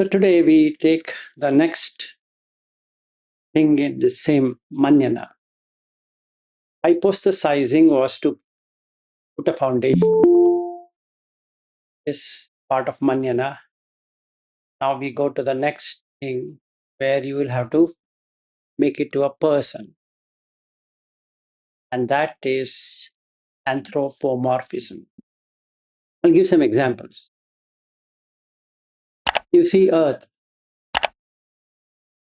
So today we take the next thing in the same maññana. Hypothesizing was to put a foundation. This part of maññana. Now we go to the next thing where you will have to make it to a person. And that is anthropomorphism. I'll give some examples. You see Earth,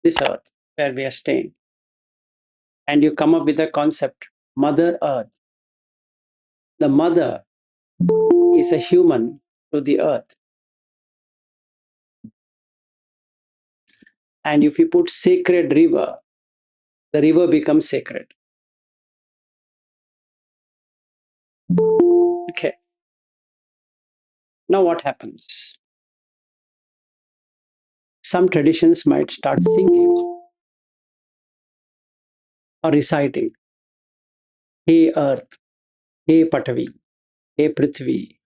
this Earth where we are staying, and you come up with a concept, Mother Earth. The mother is a human to the Earth. And if you put sacred river, the river becomes sacred. Okay. Now what happens? Some traditions might start singing or reciting, Hey Earth, Hey Patavi, Hey Prithvi,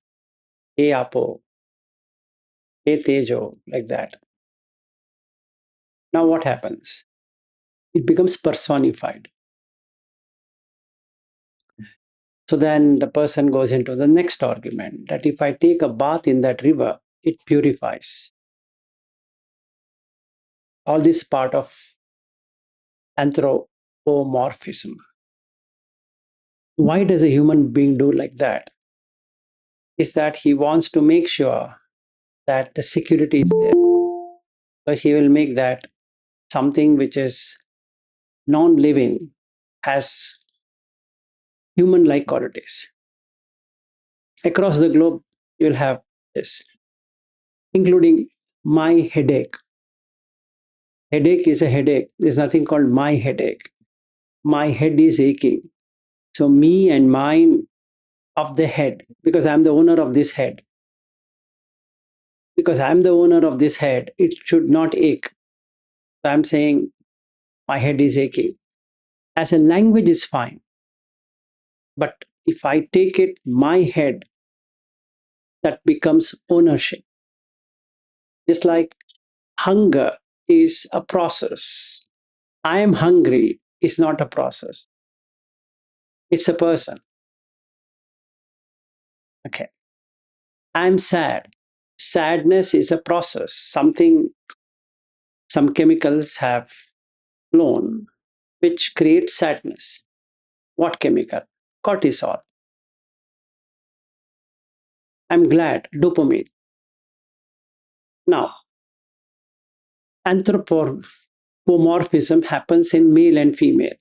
Hey Apo, Hey Tejo, like that. Now what happens? It becomes personified. So then the person goes into the next argument that if I take a bath in that river, it purifies. All this part of anthropomorphism. Why does a human being do like that? Is that he wants to make sure that the security is there. So he will make that something which is non-living has human-like qualities. Across the globe, you'll have this, including my headache. Headache is a headache. There's nothing called my headache. My head is aching. So me and mine of the head, because I'm the owner of this head. Because I'm the owner of this head, it should not ache. So I'm saying my head is aching. As a language is fine. But if I take it, my head, that becomes ownership. Just like hunger is a process. I am hungry is not a process. It's a person. Okay. I'm sad. Sadness is a process. Some chemicals have flown, which creates sadness. What chemical? Cortisol. I'm glad. Dopamine. Now, anthropomorphism happens in male and female.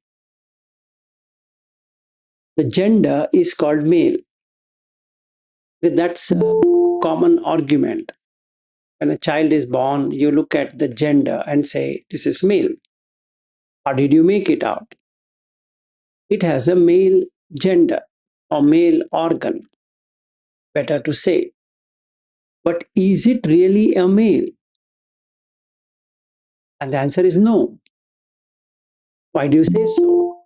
The gender is called male. That's a common argument. When a child is born, you look at the gender and say, this is male. How did you make it out? It has a male gender or male organ, better to say. But is it really a male? And the answer is no. Why do you say so?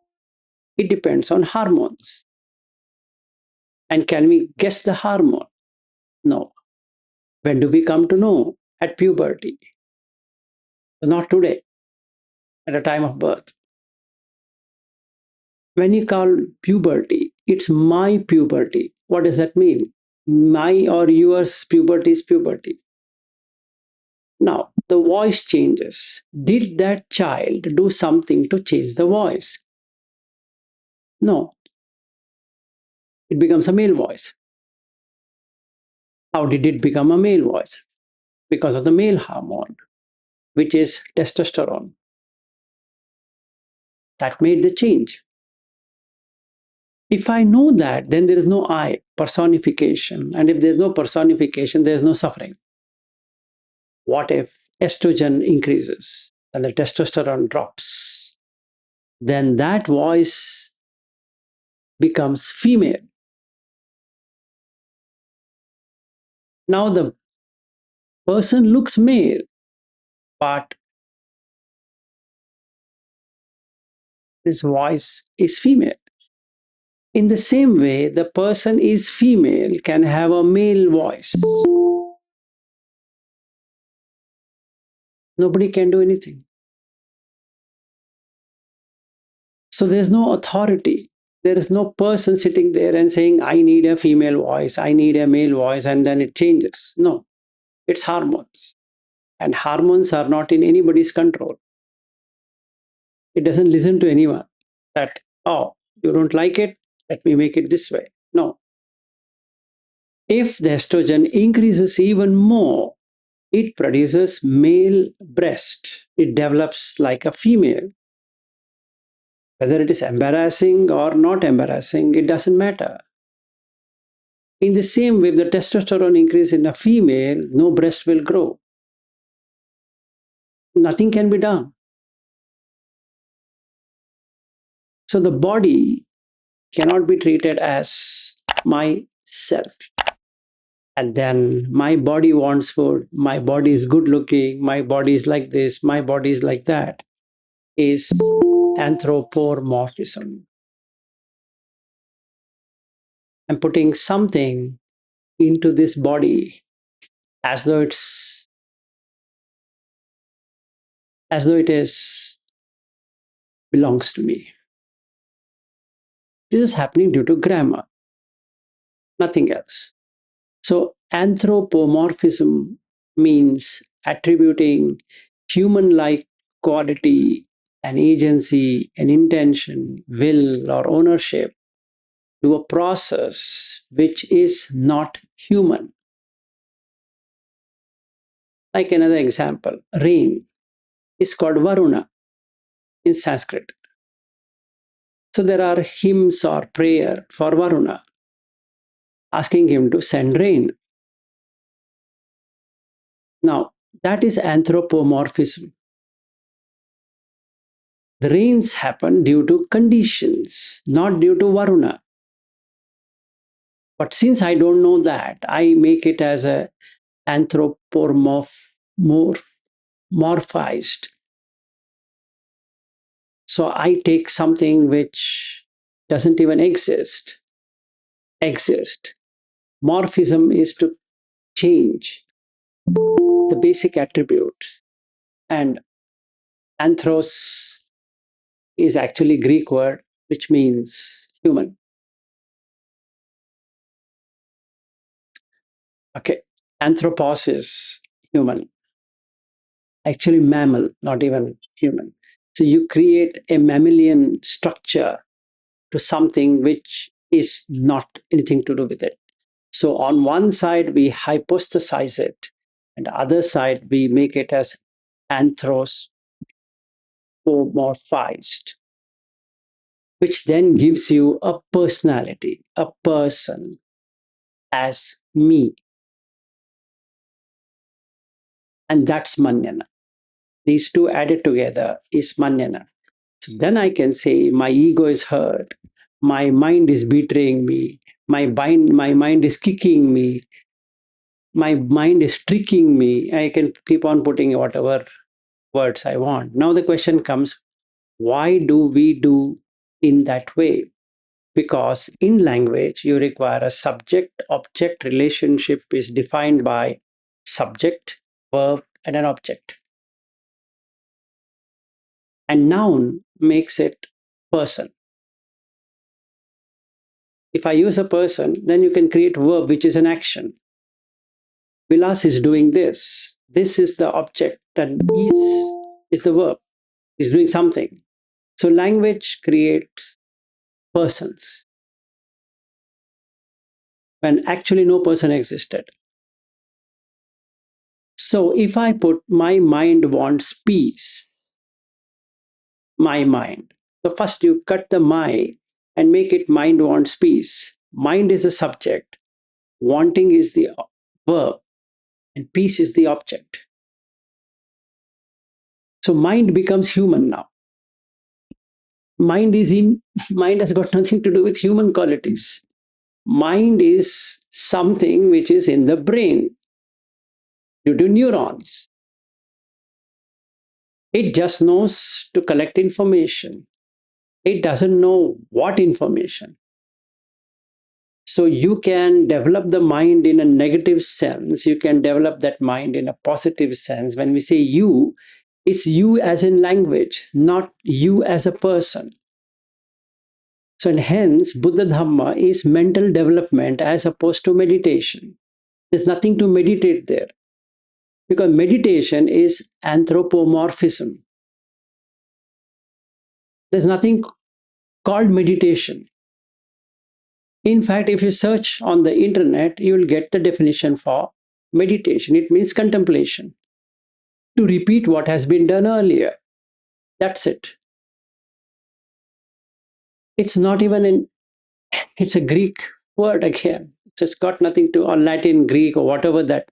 It depends on hormones. And can we guess the hormone? No. When do we come to know? At puberty. Not today, at the time of birth. When you call puberty, it's my puberty. What does that mean? My or yours puberty is puberty. Now, the voice changes. Did that child do something to change the voice? No. It becomes a male voice. How did it become a male voice? Because of the male hormone, which is testosterone. That made the change. If I know that, then there is no I, personification. And if there's no personification, there's no suffering. What if estrogen increases and the testosterone drops? Then that voice becomes female. Now the person looks male, but his voice is female. In the same way, the person is female, can have a male voice. Nobody can do anything. So there's no authority. There is no person sitting there and saying, I need a female voice, I need a male voice, and then it changes. No, it's hormones. And hormones are not in anybody's control. It doesn't listen to anyone that, oh, you don't like it, let me make it this way. No. If the estrogen increases even more, it produces male breast. It develops like a female. Whether it is embarrassing or not embarrassing, it doesn't matter. In the same way, if the testosterone increases in a female, no breast will grow. Nothing can be done. So the body cannot be treated as myself. And then my body wants food, my body is good looking, my body is like this, my body is like that, is anthropomorphism. I'm putting something into this body as though it is belongs to me. This is happening due to grammar, nothing else. So anthropomorphism means attributing human-like quality, an agency, an intention, will, or ownership to a process which is not human. Like another example, rain is called Varuna in Sanskrit. So there are hymns or prayer for Varuna, asking him to send rain. Now, that is anthropomorphism. The rains happen due to conditions, not due to Varuna. But since I don't know that, I make it as a anthropomorphized. So I take something which doesn't even exist. Morphism is to change the basic attributes. And anthros is actually Greek word, which means human. Okay, anthropos is human. Actually mammal, not even human. So you create a mammalian structure to something which is not anything to do with it. So on one side, we hypothesize it, and the other side, we make it as anthropomorphized, which then gives you a personality, a person as me. And that's maññana. These two added together is maññana. So then I can say my ego is hurt, my mind is betraying me, my mind is kicking me, my mind is tricking me. I can keep on putting whatever words I want. Now the question comes, why do we do in that way? Because in language, you require a subject-object relationship is defined by subject, verb, and an object. And noun makes it person. If I use a person, then you can create verb, which is an action. Vilas is doing this. This is the object, and is the verb. Is doing something. So language creates persons when actually no person existed. So if I put my mind wants peace, my mind. So first you cut the my and make it mind wants peace. Mind is the subject, wanting is the verb, and peace is the object. So mind becomes human now. Mind has got nothing to do with human qualities. Mind is something which is in the brain due to neurons. It just knows to collect information. It doesn't know what information. So you can develop the mind in a negative sense. You can develop that mind in a positive sense. When we say you, It's you as in language, not you as a person. So, and hence, Buddha Dhamma is mental development as opposed to meditation. There's nothing to meditate there because meditation is anthropomorphism. There's nothing called meditation. In fact, if you search on the internet, you will get the definition for meditation. It means contemplation, to repeat what has been done earlier. That's it. It's not even in, it's a Greek word again. It's got nothing to, or Latin, Greek, or whatever that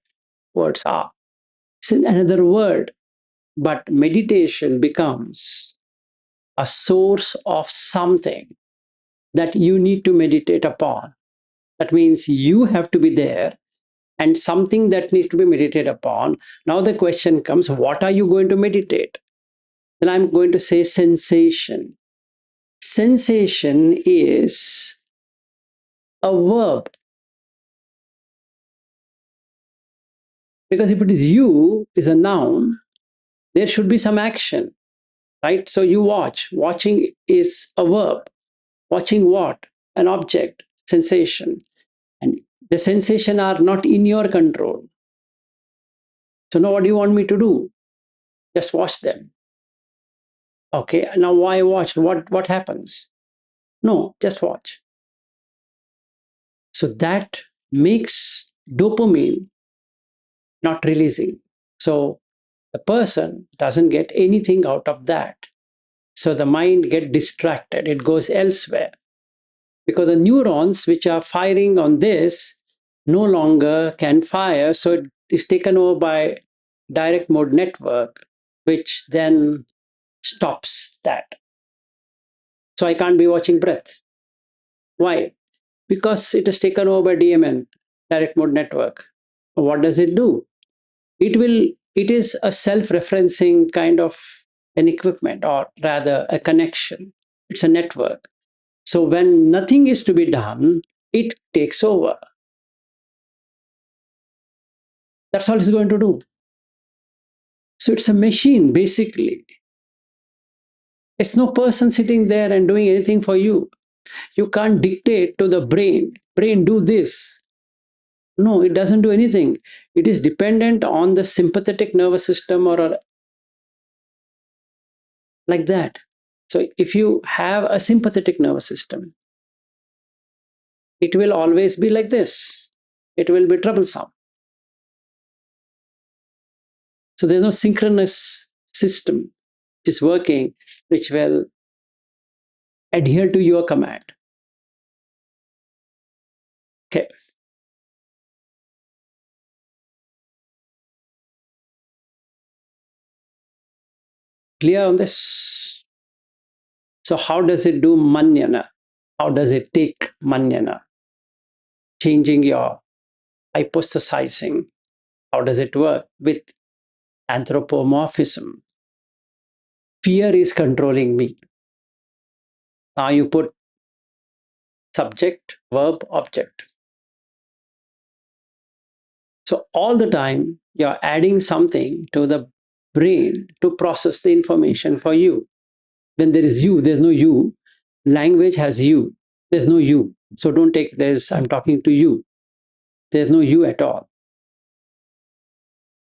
words are. It's another word. But meditation becomes a source of something that you need to meditate upon. That means you have to be there and something that needs to be meditated upon. Now the question comes, what are you going to meditate? Then I'm going to say sensation. Sensation is a verb. Because if it is you is a noun, there should be some action, right? So you watch. Watching is a verb. Watching what? An object, sensation. And the sensation are not in your control. So now what do you want me to do? Just watch them. Okay, now why watch? What happens? No, just watch. So that makes dopamine not releasing. So the person doesn't get anything out of that. So the mind gets distracted, it goes elsewhere. Because the neurons which are firing on this no longer can fire, so it is taken over by direct mode network, which then stops that. So I can't be watching breath. Why? Because it is taken over by DMN, direct mode network. What does it do? It is a self-referencing kind of an equipment, or rather a connection. It's a network. So when nothing is to be done, it takes over. That's all it's going to do. So it's a machine, basically. It's no person sitting there and doing anything for you. You can't dictate to the brain, do this. No, it doesn't do anything. It is dependent on the sympathetic nervous system or like that. So if you have a sympathetic nervous system, it will always be like this. It will be troublesome. So there's no synchronous system which is working, which will adhere to your command. Okay. Clear on this? So how does it do maññana? How does it take maññana? Changing your hypothesizing. How does it work with anthropomorphism? Fear is controlling me. Now you put subject, verb, object. So all the time you're adding something to the brain to process the information for you. When there is you, there's no you. Language has you. There's no you. So don't take this, I'm talking to you. There's no you at all.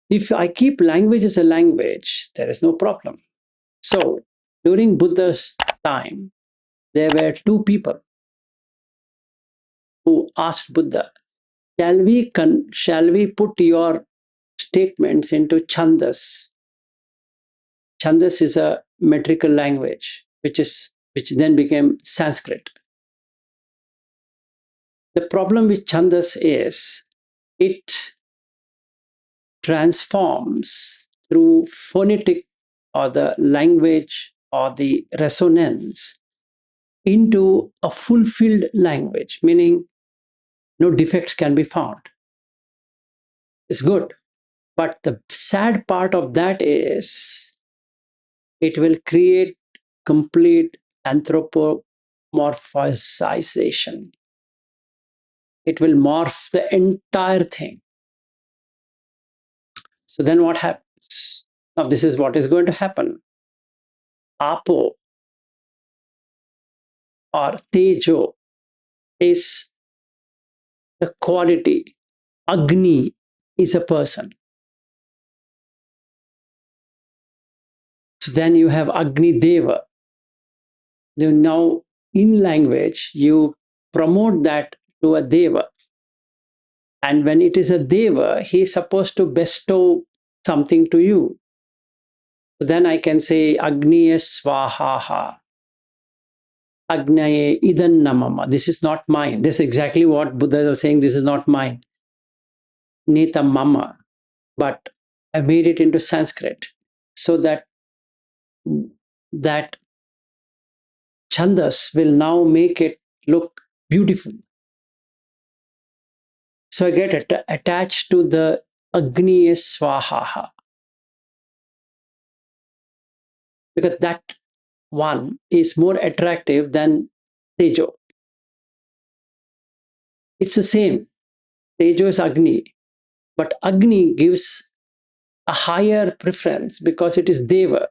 If I keep language as a language, there is no problem. So during Buddha's time, there were two people who asked Buddha, shall we put your statements into chandas? Chandas is a metrical language, which then became Sanskrit. The problem with chandas is it transforms through phonetic or the language or the resonance into a fulfilled language, meaning no defects can be found. It's good. But the sad part of that is it will create complete anthropomorphization. It will morph the entire thing. So then what happens? Now, this is what is going to happen. Apo or Tejo is the quality. Agni is a person. So then you have Agni Deva. Now, in language, you promote that to a Deva. And when it is a Deva, he is supposed to bestow something to you. So then I can say Agniya Swahaha. Agnaye Idan Namama. This is not mine. This is exactly what Buddha is saying. This is not mine. Neta Mama. But I made it into Sanskrit so that that chandas will now make it look beautiful. So I get attached to the Agniya Swahaha because that one is more attractive than Tejo. It's the same. Tejo is Agni, but Agni gives a higher preference because it is Deva,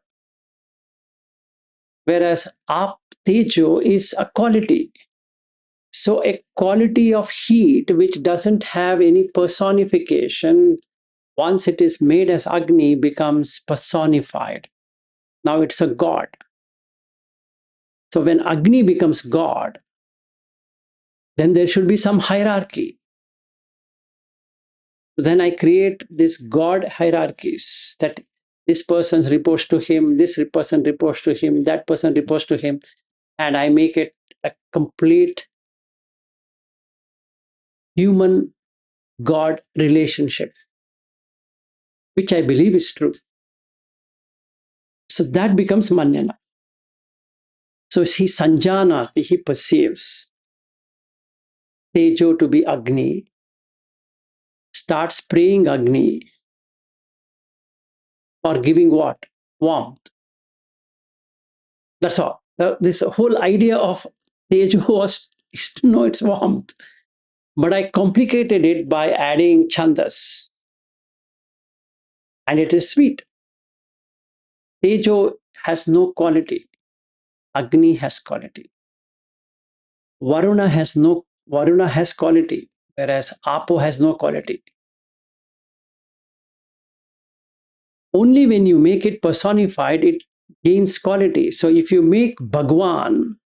whereas Ap Tejo is a quality. So a quality of heat which doesn't have any personification, once it is made as Agni, becomes personified. Now it's a god. So when Agni becomes god, then there should be some hierarchy. Then I create this god hierarchies that this person reports to him, this person reports to him, that person reports to him, and I make it a complete human god relationship, which I believe is true. So that becomes maññana. So he sanjanati, he perceives Tejo to be Agni, starts praying Agni or giving what? Warmth. That's all. This whole idea of Tejo was is to know its warmth. But I complicated it by adding chandas. And it is sweet. Tejo has no quality. Agni has quality. Varuna has quality, whereas Apo has no quality. Only when you make it personified, it gains quality. So if you make Bhagwan,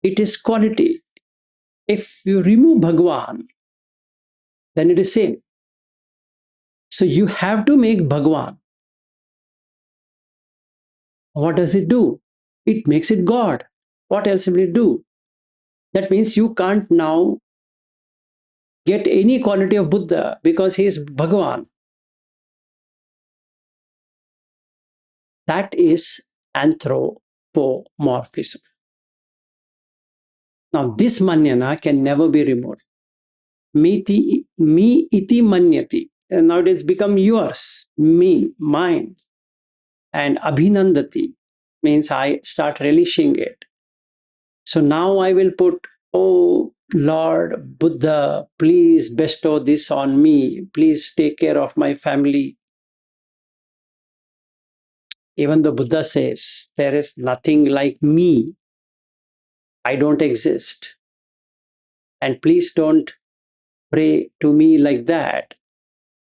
it is quality. If you remove Bhagwan, then it is same. So you have to make Bhagwan. What does it do? It makes it God. What else will it do? That means you can't now get any quality of Buddha because he is Bhagavan. That is anthropomorphism. Now, this maññana can never be removed. Me iti manyati. And now it has become yours, me, mine. And abhinandati means I start relishing it. So now I will put, oh Lord Buddha, please bestow this on me. Please take care of my family. Even the Buddha says, there is nothing like me. I don't exist. And please don't pray to me like that.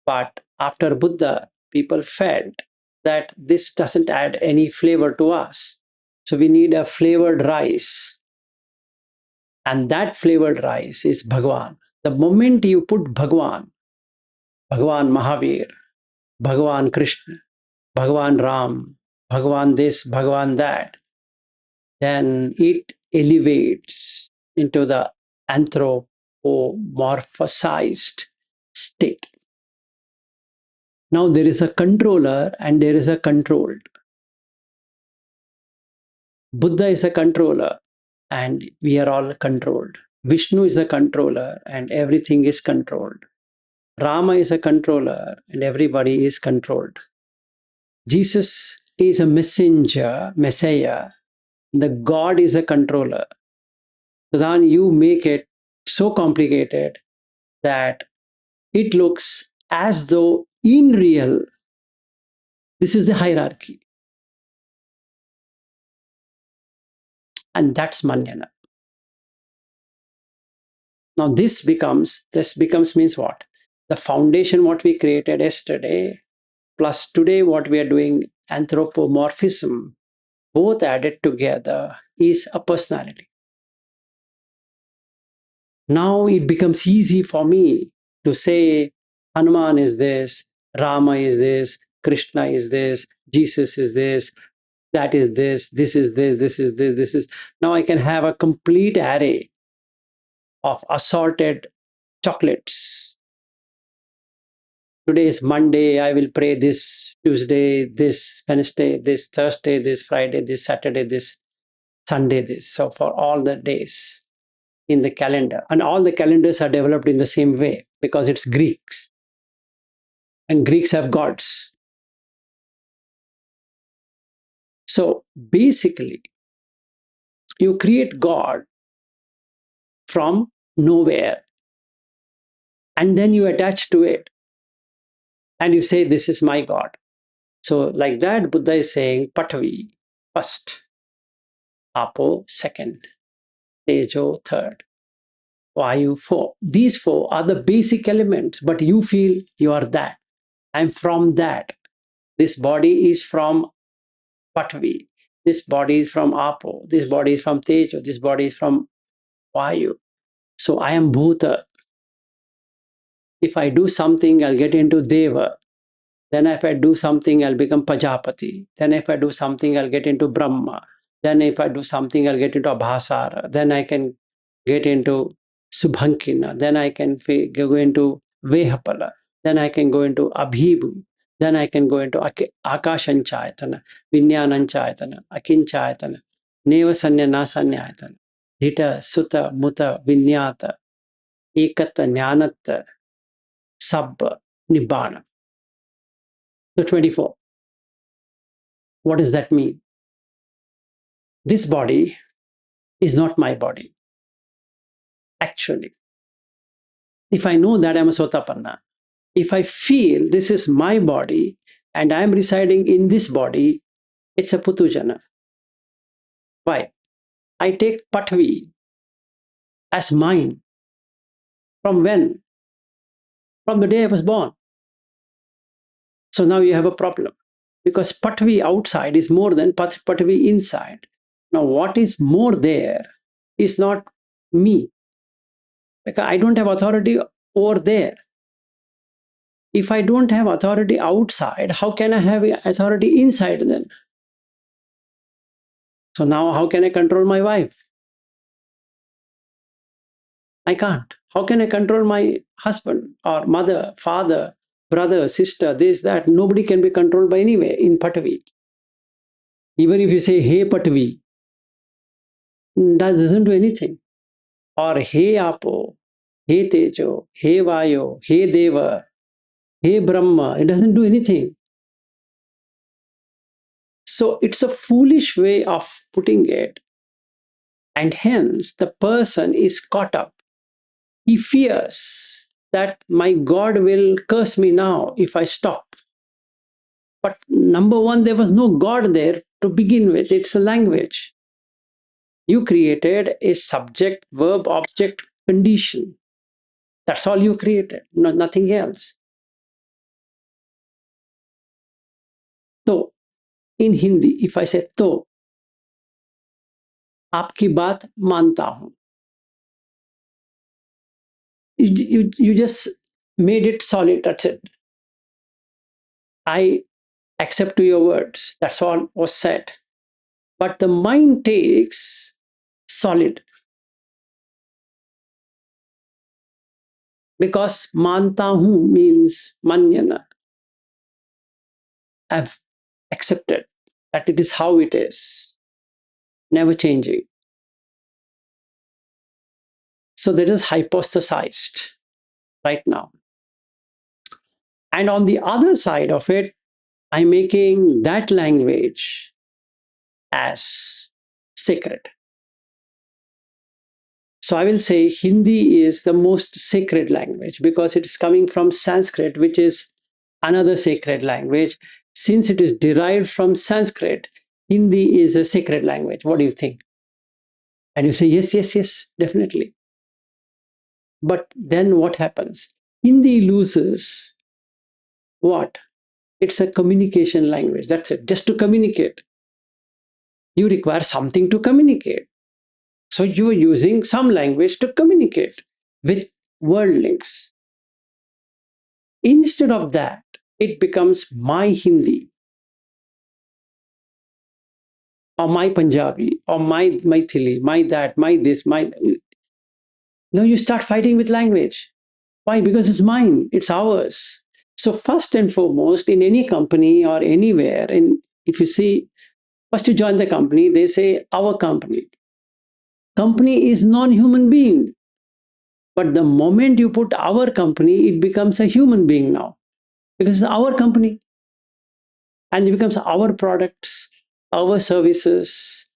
But after Buddha, people felt that this doesn't add any flavor to us. So we need a flavored rice. And that flavored rice is Bhagwan. The moment you put Bhagwan, Bhagwan Mahavir, Bhagwan Krishna, Bhagwan Ram, Bhagwan this, Bhagwan that, then it elevates into the anthropomorphized state. Now there is a controller and there is a controlled. Buddha is a controller and we are all controlled. Vishnu is a controller and everything is controlled. Rama is a controller and everybody is controlled. Jesus is a messenger, Messiah. The God is a controller. So then you make it so complicated that it looks as though in real This is the hierarchy. And that's maññana. Now this becomes means what? The foundation what we created yesterday plus today what we are doing, anthropomorphism, both added together is a personality. Now it becomes easy for me to say Hanuman is this, Rama is this, Krishna is this, Jesus is this, that is this is this, this is this, this is. Now I can have a complete array of assorted chocolates. Today is Monday, I will pray this Tuesday, this Wednesday, this Thursday, this Friday, this Saturday, this Sunday, this. So for all the days in the calendar. And all the calendars are developed in the same way because it's Greeks. And Greeks have gods. So basically, you create God from nowhere. And then you attach to it. And you say, this is my God. So like that, Buddha is saying, Pathavi, first. Apo, second. Tejo, third. Vayu, four. These four are the basic elements, but you feel you are that. I'm from that. This body is from Pathavi. This body is from Apo. This body is from Tejo. This body is from Vayu. So I am Bhuta. If I do something, I'll get into Deva. Then if I do something, I'll become Pajapati. Then if I do something, I'll get into Brahma. Then if I do something, I'll get into Abhasara. Then I can get into Subhankina. Then I can go into Vehapala. Then I can go into Abhibhu. Then I can go into Akashanchayatana, Vinyananchayatana, Akinchayatana, Nevasanya Nasanyayatana, Dhita, Sutta, Muta, Vinyata, Ekata, Jnanata, Sabba, Nibbana. So 24. What does that mean? This body is not my body. Actually, if I know that I'm a Sotapanna, if I feel this is my body and I'm residing in this body, it's a Putujana. Why? I take Patvi as mine. From when? From the day I was born. So now you have a problem because Patvi outside is more than Patvi inside. Now what is more there is not me. Because I don't have authority over there. If I don't have authority outside, how can I have authority inside then? So now how can I control my wife? I can't. How can I control my husband or mother, father, brother, sister, this, that? Nobody can be controlled by anywhere in Patvi. Even if you say, hey Patvi, that doesn't do anything. Or hey Apo, hey Tejo, hey Vayo, hey Deva, hey Brahma, it doesn't do anything. So it's a foolish way of putting it. And hence the person is caught up. He fears that my God will curse me now if I stop. But number one, there was no God there to begin with. It's a language. You created a subject, verb, object condition. That's all you created, nothing else. So, in Hindi, if I say to, आपकी बात मानता हूं. You just made it solid, that's it. I accept to your words. That's all was said. But the mind takes solid. Because manta hu means maññana. I've accepted that it is how it is, never changing. So that is hypothesized right now. And on the other side of it, I'm making that language as sacred. So I will say Hindi is the most sacred language because it is coming from Sanskrit, which is another sacred language. since it is derived from Sanskrit, Hindi is a sacred language. What do you think? And you say, yes, yes, yes, definitely. But then what happens? Hindi loses what? It's a communication language. That's it. Just to communicate. You require something to communicate. So you are using some language to communicate with worldlings. Instead of that, it becomes my Hindi or my Punjabi or my Maithili, my that, my this, my. Now you start fighting with language. Why? Because it's mine, it's ours. So, first and foremost, in any company or anywhere, and if you see, first you join the company, they say our company. Company is non-human being. But the moment you put our company, it becomes a human being now. Because it's our company. And it becomes our products, our services.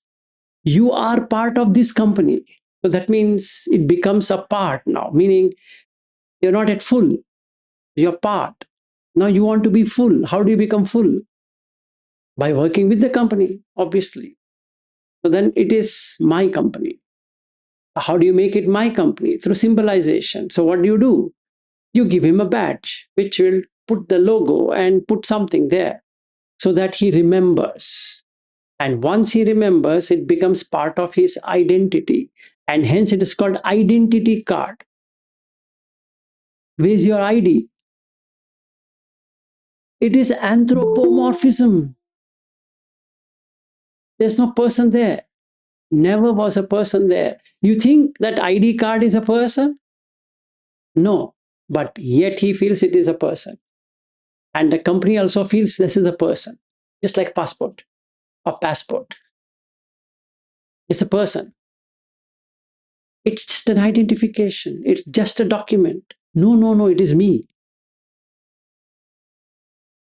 You are part of this company. So that means it becomes a part now, meaning you're not at full, you're part. Now you want to be full. How do you become full? By working with the company, obviously. So then it is my company. How do you make it my company? Through symbolization. So what do? You give him a badge, which will put the logo and put something there so that he remembers. And once he remembers, it becomes part of his identity. And hence it is called identity card. Where's your ID? It is anthropomorphism. There's no person there. Never was a person there. You think that ID card is a person? No. But yet he feels it is a person. And the company also feels this is a person. Just like passport or passport. It's a person. It's just an identification. It's just a document. No, no, no, it is me.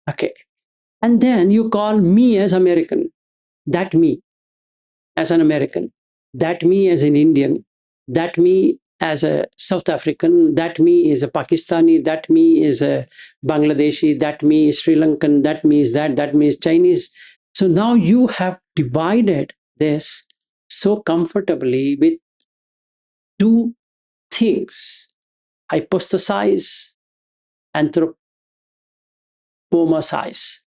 Okay. And then you call me as American. That me as an American. That me as an Indian. That me as a South African. That me is a Pakistani. That me is a Bangladeshi. That me is Sri Lankan. That me is that. That me is Chinese. So now you have divided this so comfortably with two things: hypothesize, anthropomorphize.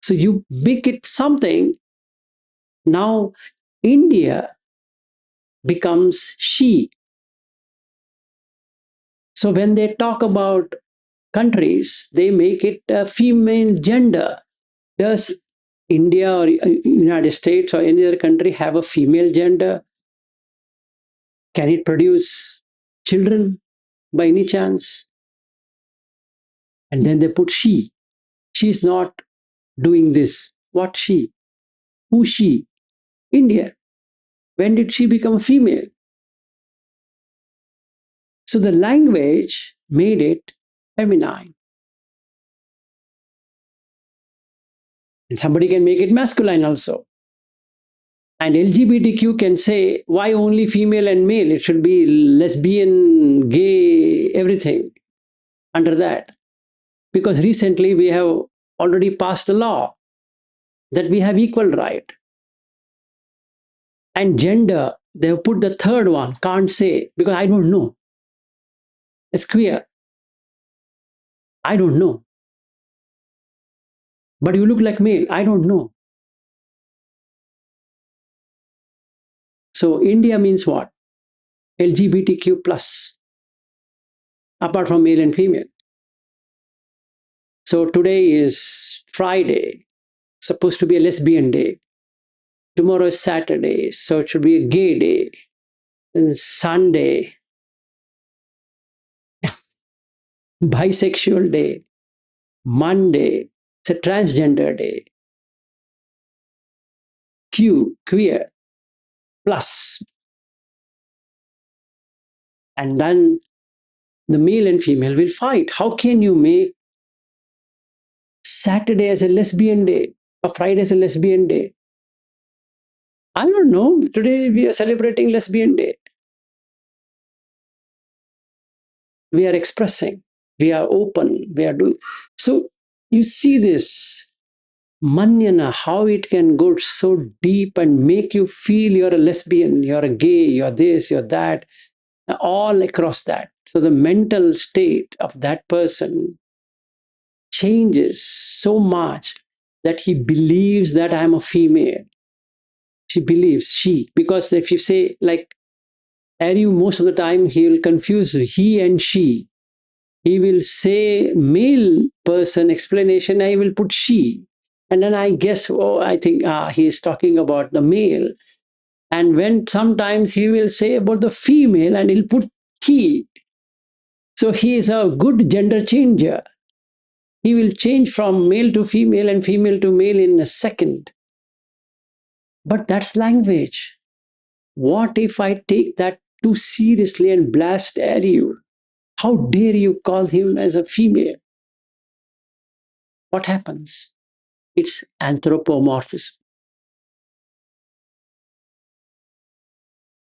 So you make it something. Now India becomes she. So when they talk about countries, they make it a female gender. Does India or United States or any other country have a female gender? Can it produce children by any chance? And then they put she. She's not doing this. What she? Who she? India. When did she become a female? So the language made it feminine. And somebody can make it masculine also. And LGBTQ can say, why only female and male? It should be lesbian, gay, everything under that. Because recently we have already passed a law that we have equal right. And gender, they have put the third one, can't say, because I don't know. It's queer. I don't know. But you look like male. I don't know. So India means what? LGBTQ plus, apart from male and female. So today is Friday, supposed to be a lesbian day. Tomorrow is Saturday, so it should be a gay day. And Sunday, bisexual day. Monday, it's a transgender day. Q, queer, plus. And then the male and female will fight. How can you make Saturday as a lesbian day or Friday as a lesbian day? I don't know. Today we are celebrating lesbian day. We are expressing. We are open. We are doing. So You see this maññana, how it can go so deep and make you feel you're a lesbian, you're a gay, you're this, you're that, all across that. So the mental state of that person changes so much that he believes that I'm a female. She believes she, because if you say like Aryu, most of the time he will confuse he and she. He will say male person explanation, I will put she. And then I guess, oh, I think he is talking about the male. And when sometimes he will say about the female and he'll put he. So he is a good gender changer. He will change from male to female and female to male in a second. But that's language. What if I take that too seriously and blast at you? How dare you call him as a female? What happens? It's anthropomorphism.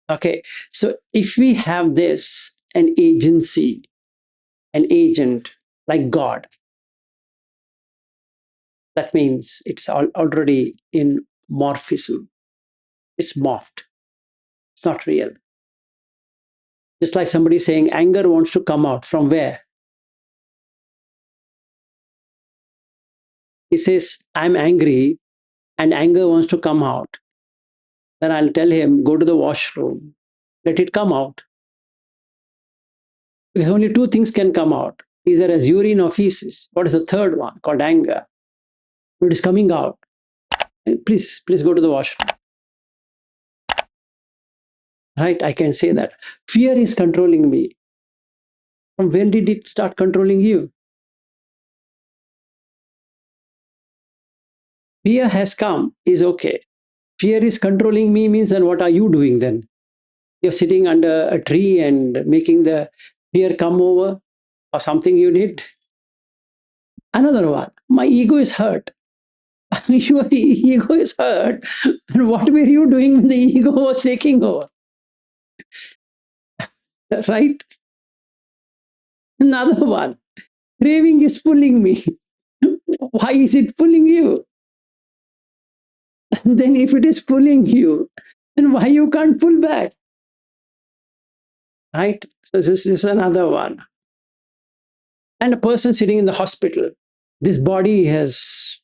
Okay, so if we have this, an agency, an agent like God, that means it's already in morphism. It's morphed. It's not real. Just like somebody saying anger wants to come out from where? He says, I'm angry and anger wants to come out. Then I'll tell him, go to the washroom, let it come out. Because only two things can come out, either as urine or feces. What is the third one? Called anger. It is coming out. Please go to the washroom. Right? I can say that. Fear is controlling me. From when did it start controlling you? Fear has come, is okay. Fear is controlling me means, then what are you doing then? You're sitting under a tree and making the fear come over, or something you did. Another one, my ego is hurt. Your ego is hurt. And what were you doing when the ego was taking over? Right? Another one, craving is pulling me. Why is it pulling you? Then if it is pulling you, then why you can't pull back? Right? So this is another one. And a person sitting in the hospital, this body has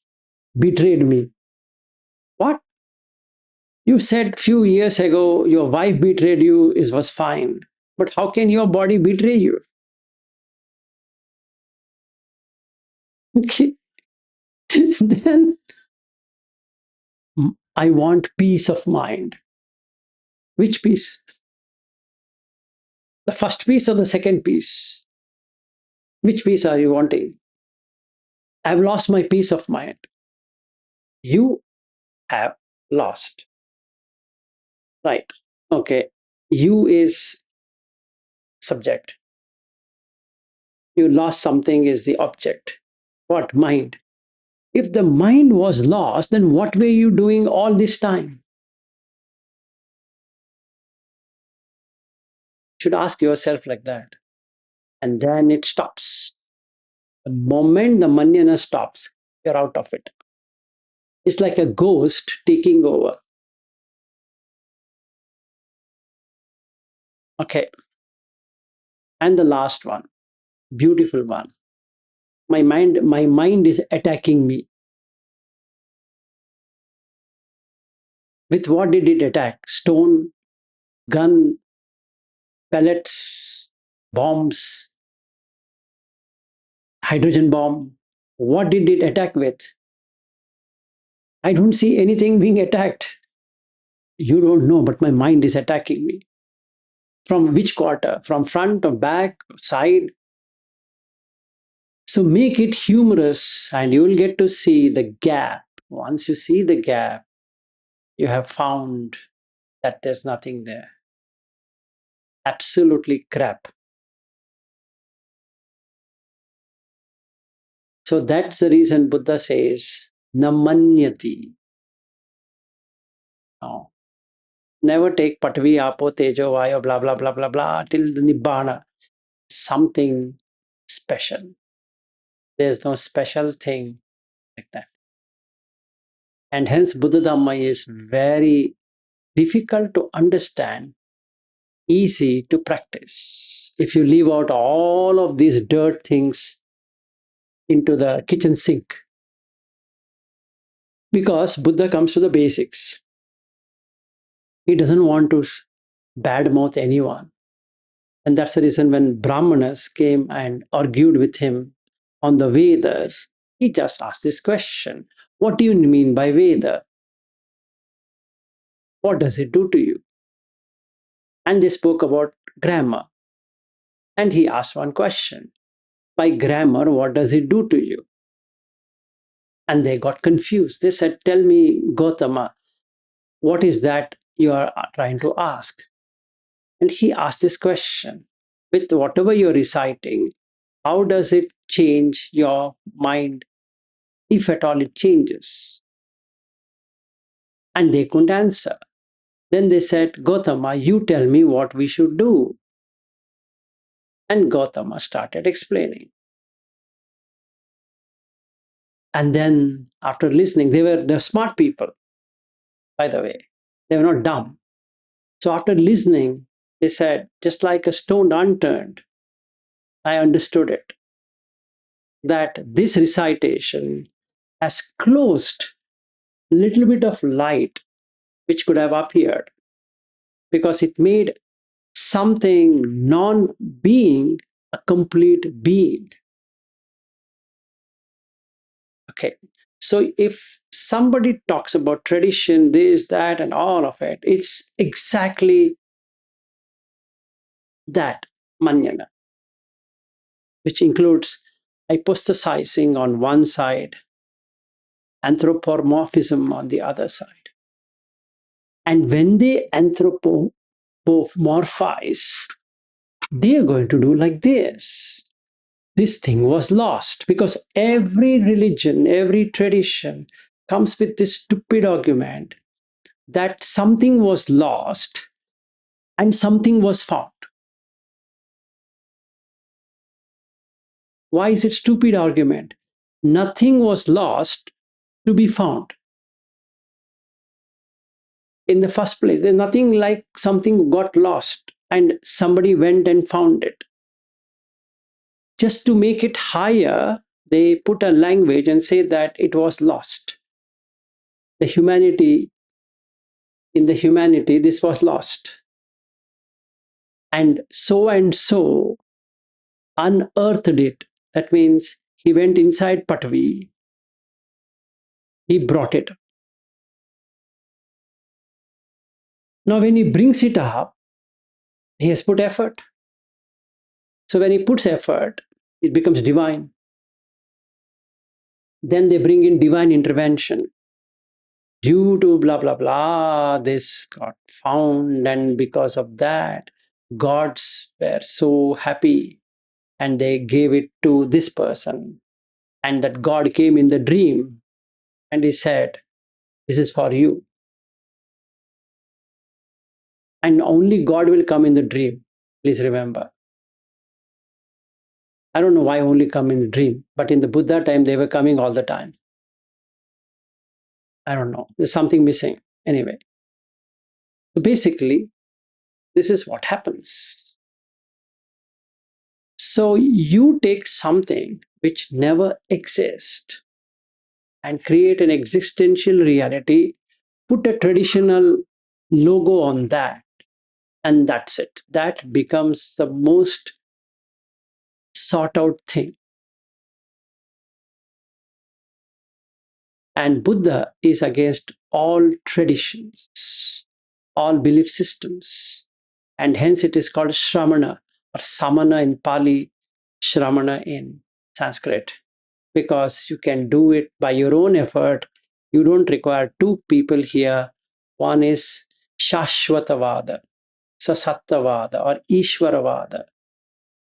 betrayed me. What? You said few years ago your wife betrayed you was fine. But how can your body betray you? Okay. Then I want peace of mind. Which peace? The first piece or the second piece? Which piece are you wanting? I've lost my peace of mind. You have lost. Right. Okay. You is subject. You lost something is the object. What? Mind. If the mind was lost, then what were you doing all this time? You should ask yourself like that. And then it stops. The moment the maññana stops, you're out of it. It's like a ghost taking over. Okay. And the last one, beautiful one. My mind is attacking me. With what did it attack? Stone, gun, pellets, bombs, hydrogen bomb. What did it attack with? I don't see anything being attacked. You don't know, but my mind is attacking me. From which quarter? From front or back, side? So make it humorous and you will get to see the gap. Once you see the gap, you have found that there's nothing there. Absolutely crap. So that's the reason Buddha says, namanyati. No. Never take patvi, apo, tejo, vayo, blah, blah, blah, blah, blah, till the nibbana. Something special. There's no special thing like that. And hence, Buddha Dhamma is very difficult to understand, easy to practice. If you leave out all of these dirt things into the kitchen sink, because Buddha comes to the basics. He doesn't want to badmouth anyone. And that's the reason when Brahmanas came and argued with him on the Vedas, he just asked this question: what do you mean by Veda? What does it do to you? And they spoke about grammar. And he asked one question: by grammar, what does it do to you? And they got confused. They said, tell me, Gautama, what is that you are trying to ask? And he asked this question: with whatever you're reciting, how does it change your mind, if at all it changes? And they couldn't answer. Then they said, Gautama, you tell me what we should do. And Gautama started explaining. And then after listening, they're smart people, by the way. They were not dumb. So after listening, they said, just like a stone unturned, I understood it. That this recitation has closed a little bit of light which could have appeared, because it made something non-being a complete being. Okay. So if somebody talks about tradition, this, that, and all of it, it's exactly that, maññana, which includes hypothesizing on one side, anthropomorphism on the other side. And when they anthropomorphize, they are going to do like this. This thing was lost, because every religion, every tradition comes with this stupid argument that something was lost and something was found. Why is it stupid argument? Nothing was lost to be found. In the first place, there's nothing like something got lost and somebody went and found it. Just to make it higher, they put a language and say that it was lost. The humanity, in the humanity, this was lost. And so unearthed it. That means he went inside Patvi, he brought it. Now, when he brings it up, he has put effort. So when he puts effort, it becomes divine. Then they bring in divine intervention. Due to blah, blah, blah, this got found, and because of that, gods were so happy and they gave it to this person. And that God came in the dream and he said, this is for you. And only God will come in the dream. Please remember. I don't know why only come in the dream, but in the Buddha time, they were coming all the time. I don't know. There's something missing. Anyway. So basically, this is what happens. So you take something which never exists and create an existential reality, put a traditional logo on that, and that's it. That becomes the most sought out thing. And Buddha is against all traditions, all belief systems. And hence it is called Shramana or Samana in Pali, Shramana in Sanskrit, because you can do it by your own effort. You don't require two people here. One is Shashvatavada, Sasattavada or Ishvaravada,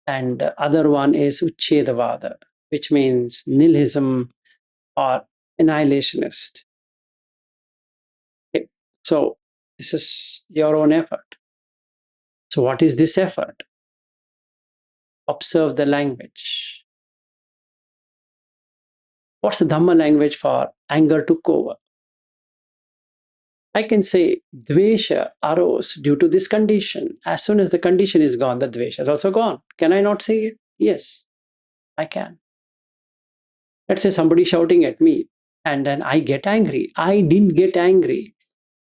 and the other one is Uchchedavada, which means nihilism or annihilationist. Okay. So this is your own effort. So what is this effort? Observe the language. What's the Dhamma language for anger took over? I can say dvesha arose due to this condition. As soon as the condition is gone, the dvesha is also gone. Can I not say it? Yes, I can. Let's say somebody shouting at me and then I get angry. I didn't get angry.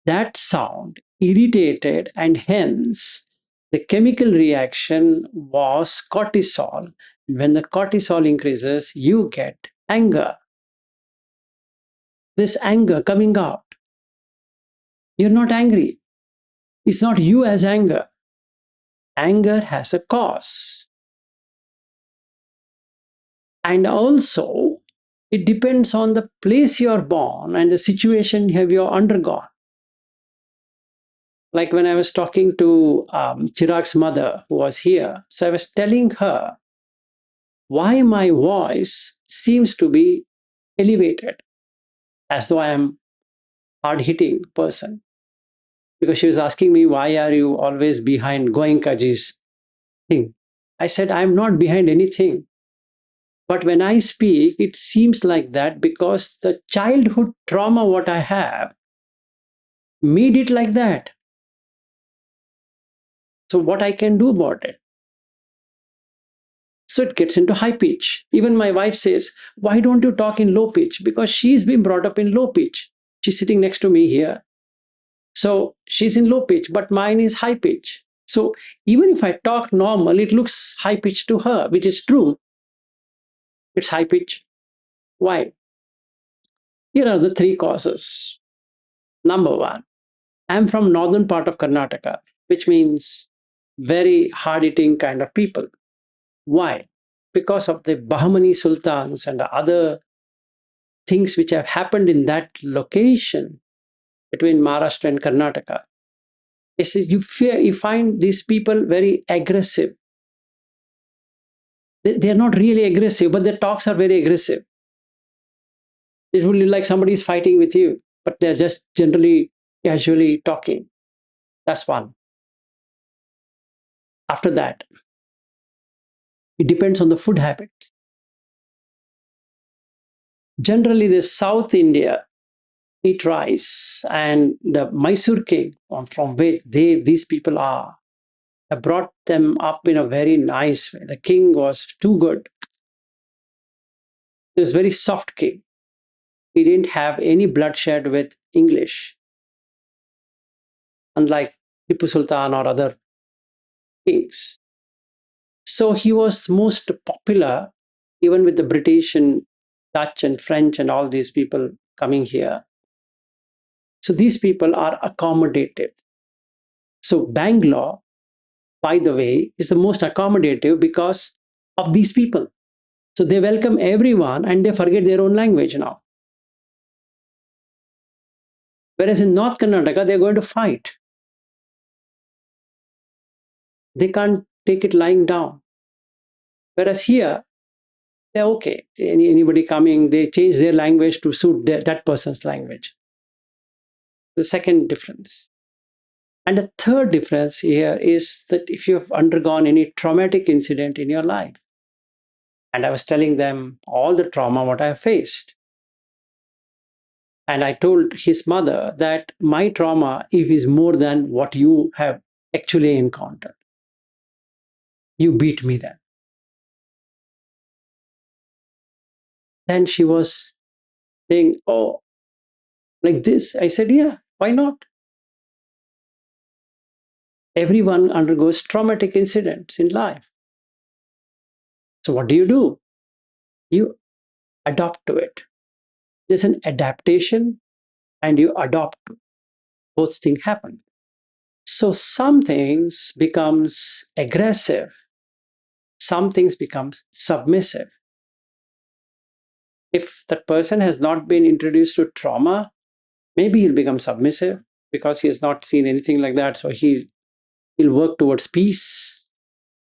That sound irritated, and hence the chemical reaction was cortisol. When the cortisol increases, you get anger. This anger coming out. You're not angry. It's not you as anger. Anger has a cause. And also, it depends on the place you're born and the situation have you undergone. Like when I was talking to Chirag's mother who was here, so I was telling her why my voice seems to be elevated, as though I am hard-hitting person. Because she was asking me, why are you always behind Goenkaji's thing? I said, I'm not behind anything. But when I speak, it seems like that because the childhood trauma what I have made it like that. So what I can do about it? So it gets into high pitch. Even my wife says, why don't you talk in low pitch? Because she's been brought up in low pitch. She's sitting next to me here. So she's in low pitch, but mine is high pitch. So even if I talk normal, it looks high pitch to her, which is true. It's high pitch. Why? Here are the three causes. Number one, I'm from northern part of Karnataka, which means very hard-hitting kind of people. Why? Because of the Bahmani sultans and the other things which have happened in that location between Maharashtra and Karnataka. You find these people very aggressive. They're not really aggressive, but their talks are very aggressive. It will be like somebody is fighting with you, but they're just generally casually talking. That's one. After that, it depends on the food habits. Generally, the South India eat rice, and the Mysore king, from which these people are, I brought them up in a very nice way. The king was too good. He was a very soft king. He didn't have any bloodshed with English, unlike Tipu Sultan or other kings. So he was most popular even with the British and Dutch and French and all these people coming here. So these people are accommodative. So Bangalore, by the way, is the most accommodative because of these people. So they welcome everyone and they forget their own language now. Whereas in North Karnataka, they're going to fight. They can't take it lying down. Whereas here, they're okay. Anybody coming, they change their language to suit that person's language. The second difference. And the third difference here is that if you have undergone any traumatic incident in your life, and I was telling them all the trauma what I have faced. And I told his mother that my trauma is more than what you have actually encountered. You beat me then. Then she was saying, oh, like this. I said, yeah, why not? Everyone undergoes traumatic incidents in life. So what do? You adopt to it. There's an adaptation and you adopt. Both things happen. So some things becomes aggressive. Some things becomes submissive. If that person has not been introduced to trauma, maybe he'll become submissive because he has not seen anything like that. So he'll work towards peace.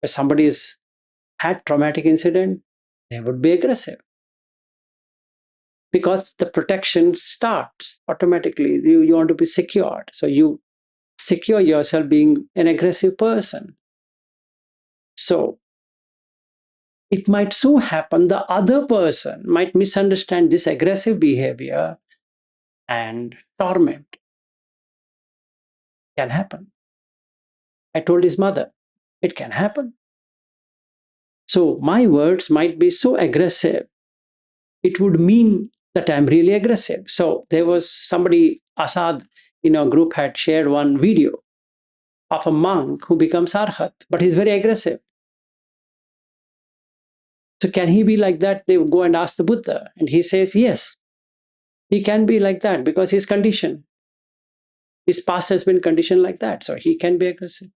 If somebody has had traumatic incident, they would be aggressive. Because the protection starts automatically. You want to be secured. So you secure yourself being an aggressive person. So it might so happen the other person might misunderstand this aggressive behavior and torment. Can happen. I told his mother, it can happen. So my words might be so aggressive, it would mean that I'm really aggressive. So there was somebody, Asad, in our group had shared one video of a monk who becomes arhat, but he's very aggressive. So can he be like that? They go and ask the Buddha, and he says, yes, he can be like that because he's conditioned. His past has been conditioned like that, so he can be aggressive,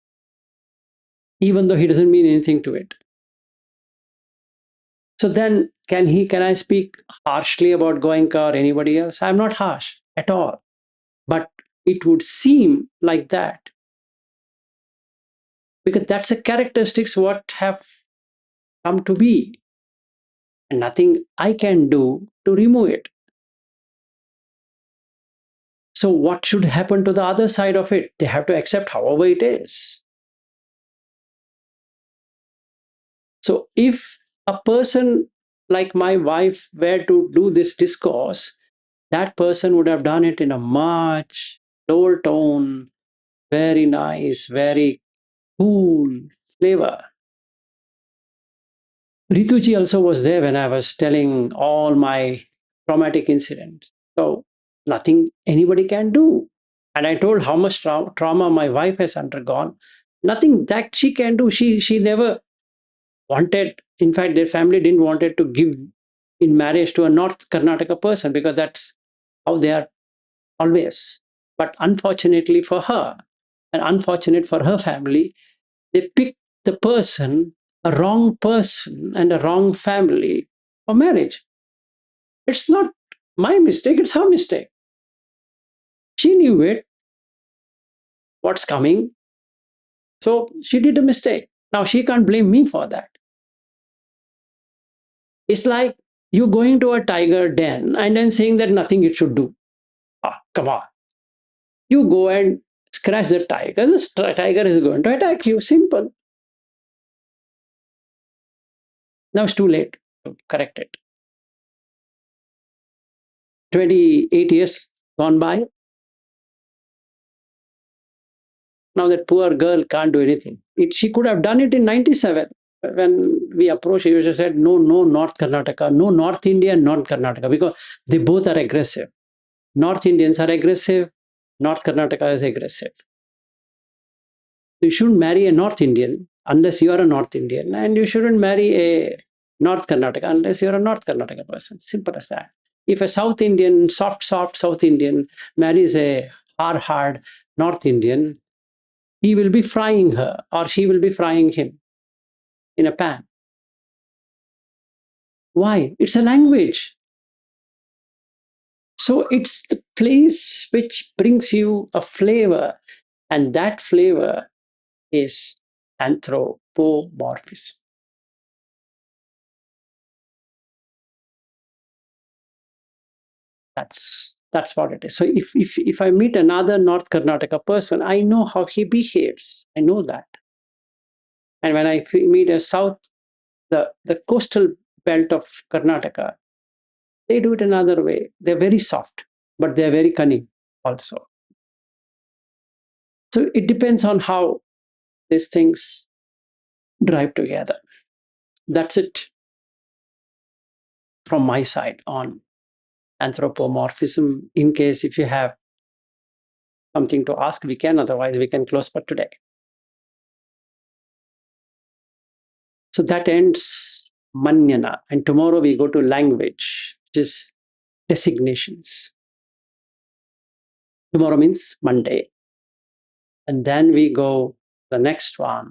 even though he doesn't mean anything to it. So then, can I speak harshly about Goenka or anybody else? I'm not harsh at all. But it would seem like that because that's a characteristics what have come to be, and nothing I can do to remove it. So what should happen to the other side of it? They have to accept however it is. So if a person like my wife were to do this discourse, that person would have done it in a much lower tone, very nice, very cool flavor. Rituji also was there when I was telling all my traumatic incidents. So nothing anybody can do. And I told how much trauma my wife has undergone. Nothing that she can do. She never wanted. In fact, their family didn't wanted to give in marriage to a North Karnataka person because that's how they are always. But unfortunately for her, and unfortunate for her family, they picked the person, a wrong person and a wrong family for marriage. It's not my mistake, it's her mistake. She knew it, what's coming. So she did a mistake. Now she can't blame me for that. It's like you going to a tiger den and then saying that nothing it should do. Ah, come on. You go and scratch the tiger, the tiger is going to attack you. Simple. Now it's too late to correct it. 28 years gone by. Now that poor girl can't do anything. She could have done it in 97. When we approached, she said, no, no, North Karnataka, no, North India and North Karnataka, because they both are aggressive. North Indians are aggressive, North Karnataka is aggressive. You shouldn't marry a North Indian unless you are a North Indian, and you shouldn't marry a North Karnataka unless you're a North Karnataka person. Simple as that. If a South Indian, soft South Indian marries a hard North Indian, he will be frying her or she will be frying him in a pan. Why? It's a language. So it's the place which brings you a flavor, and that flavor is anthropomorphism. That's what it is. So if I meet another North Karnataka person, I know how he behaves. I know that. And when I meet a South, the coastal belt of Karnataka, they do it another way. They're very soft, but they're very cunning also. So it depends on how these things drive together. That's it from my side on anthropomorphism. In case if you have something to ask, we can. Otherwise, we can close for today. So that ends maññana. And tomorrow we go to language, which is designations. Tomorrow means Monday. And then we go the next one,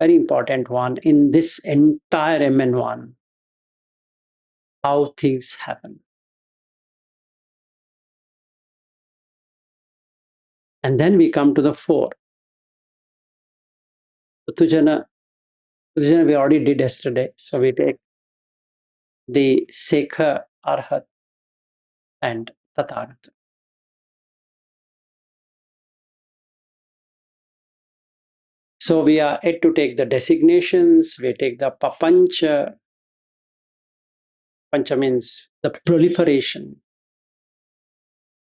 very important one in this entire MN1, how things happen. And then we come to the 4. Uttujana we already did yesterday. So we take the Sekha, Arhat, and Tathagata. So we are yet to take the designations. We take the papancha. Pancha means the proliferation.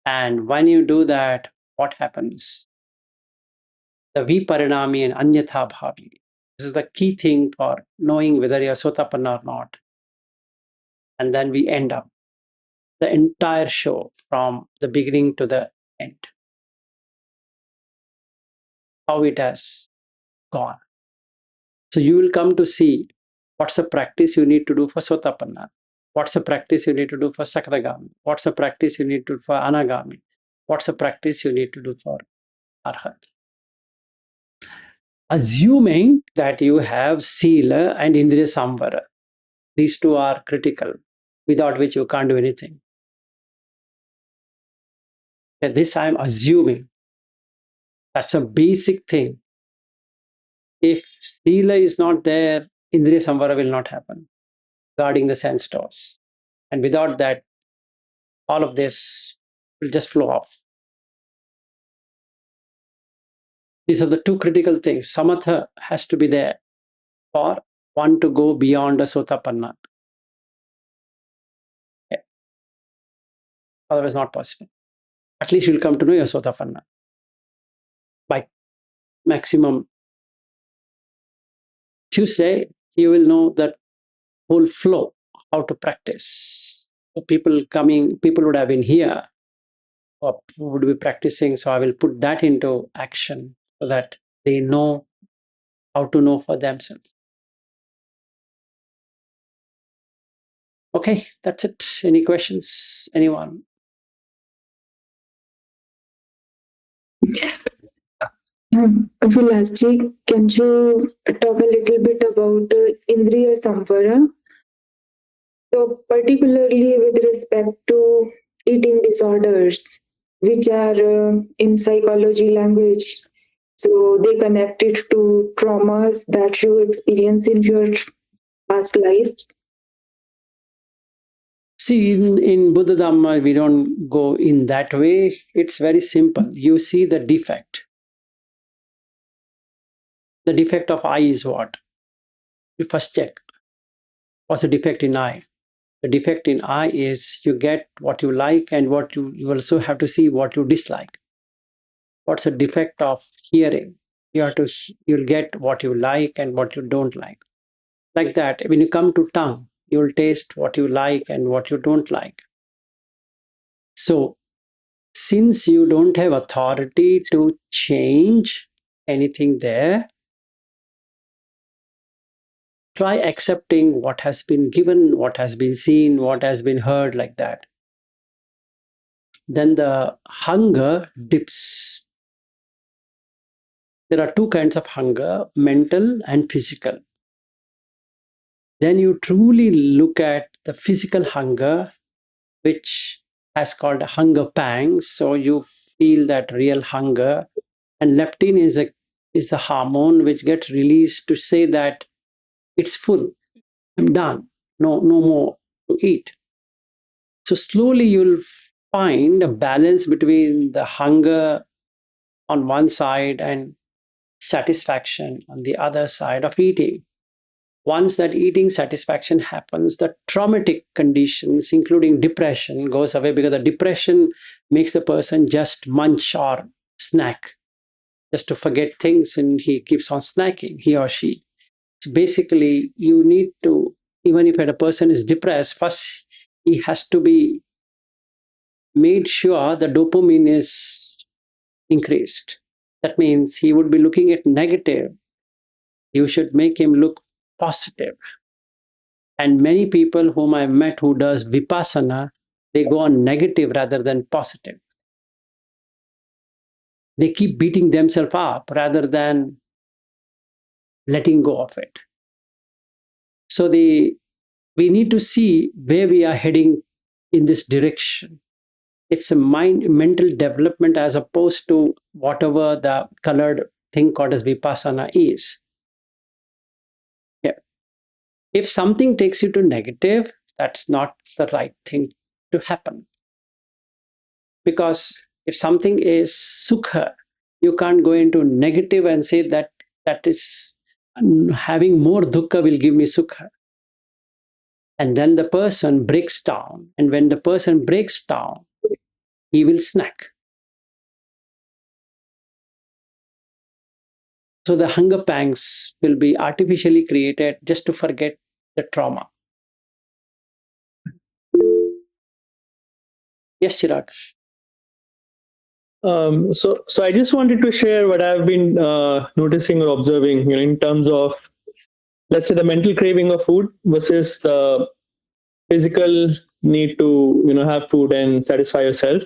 And when you do that, what happens? The viparinami and anyatha bhavi. This is the key thing for knowing whether you're sotapanna or not. And then we end up the entire show from the beginning to the end. How it has gone. So you will come to see what's the practice you need to do for sotapanna. What's the practice you need to do for sakadagami? What's the practice you need to do for anagami? What's the practice you need to do for arhat? Assuming that you have sila and indriya samvara. These two are critical, without which you can't do anything. And this I'm assuming. That's a basic thing. If sila is not there, indriya samvara will not happen, guarding the sense doors. And without that, all of this will just flow off. These are the two critical things. Samatha has to be there for one to go beyond a sotapanna. Okay. Otherwise, not possible. At least you'll come to know your sotapanna by maximum Tuesday. You will know that whole flow, how to practice. So people would have been here or would be practicing. So I will put that into action so that they know how to know for themselves. Okay, that's it. Any questions? Anyone? Vilasji, can you talk a little bit about Indriya Samvara? So, particularly with respect to eating disorders, which are in psychology language, so they connect it to traumas that you experience in your past life. See, in Buddha Dhamma, we don't go in that way. It's very simple. You see the defect. The defect of eye is what? You first check. What's the defect in eye? The defect in eye is you get what you like and what you also have to see what you dislike. What's the defect of hearing? You'll get what you like and what you don't like. Like that, when you come to tongue, you'll taste what you like and what you don't like. So, since you don't have authority to change anything there, try accepting what has been given, what has been seen, what has been heard, like that. Then the hunger dips. There are two kinds of hunger, mental and physical. Then you truly look at the physical hunger, which has called hunger pangs. So you feel that real hunger. And leptin is a hormone which gets released to say that it's full, I'm done, no more to eat. So slowly you'll find a balance between the hunger on one side and satisfaction on the other side of eating. Once that eating satisfaction happens, the traumatic conditions, including depression, goes away, because the depression makes the person just munch or snack, just to forget things, and he keeps on snacking, he or she. So basically, you need to, even if a person is depressed, first he has to be made sure the dopamine is increased. That means he would be looking at negative. You should make him look positive. And many people whom I met who does vipassana, they go on negative rather than positive. They keep beating themselves up rather than letting go of it. So we need to see where we are heading in this direction. It's a mental development as opposed to whatever the colored thing called as vipassana is. Yeah. If something takes you to negative, that's not the right thing to happen. Because if something is sukha, you can't go into negative and say that that is having more dukkha will give me sukha. And then the person breaks down. And when the person breaks down, he will snack. So the hunger pangs will be artificially created just to forget the trauma. Yes, Chirag. So I just wanted to share what I've been noticing or observing, in terms of, let's say, the mental craving of food versus the physical need to, have food and satisfy yourself.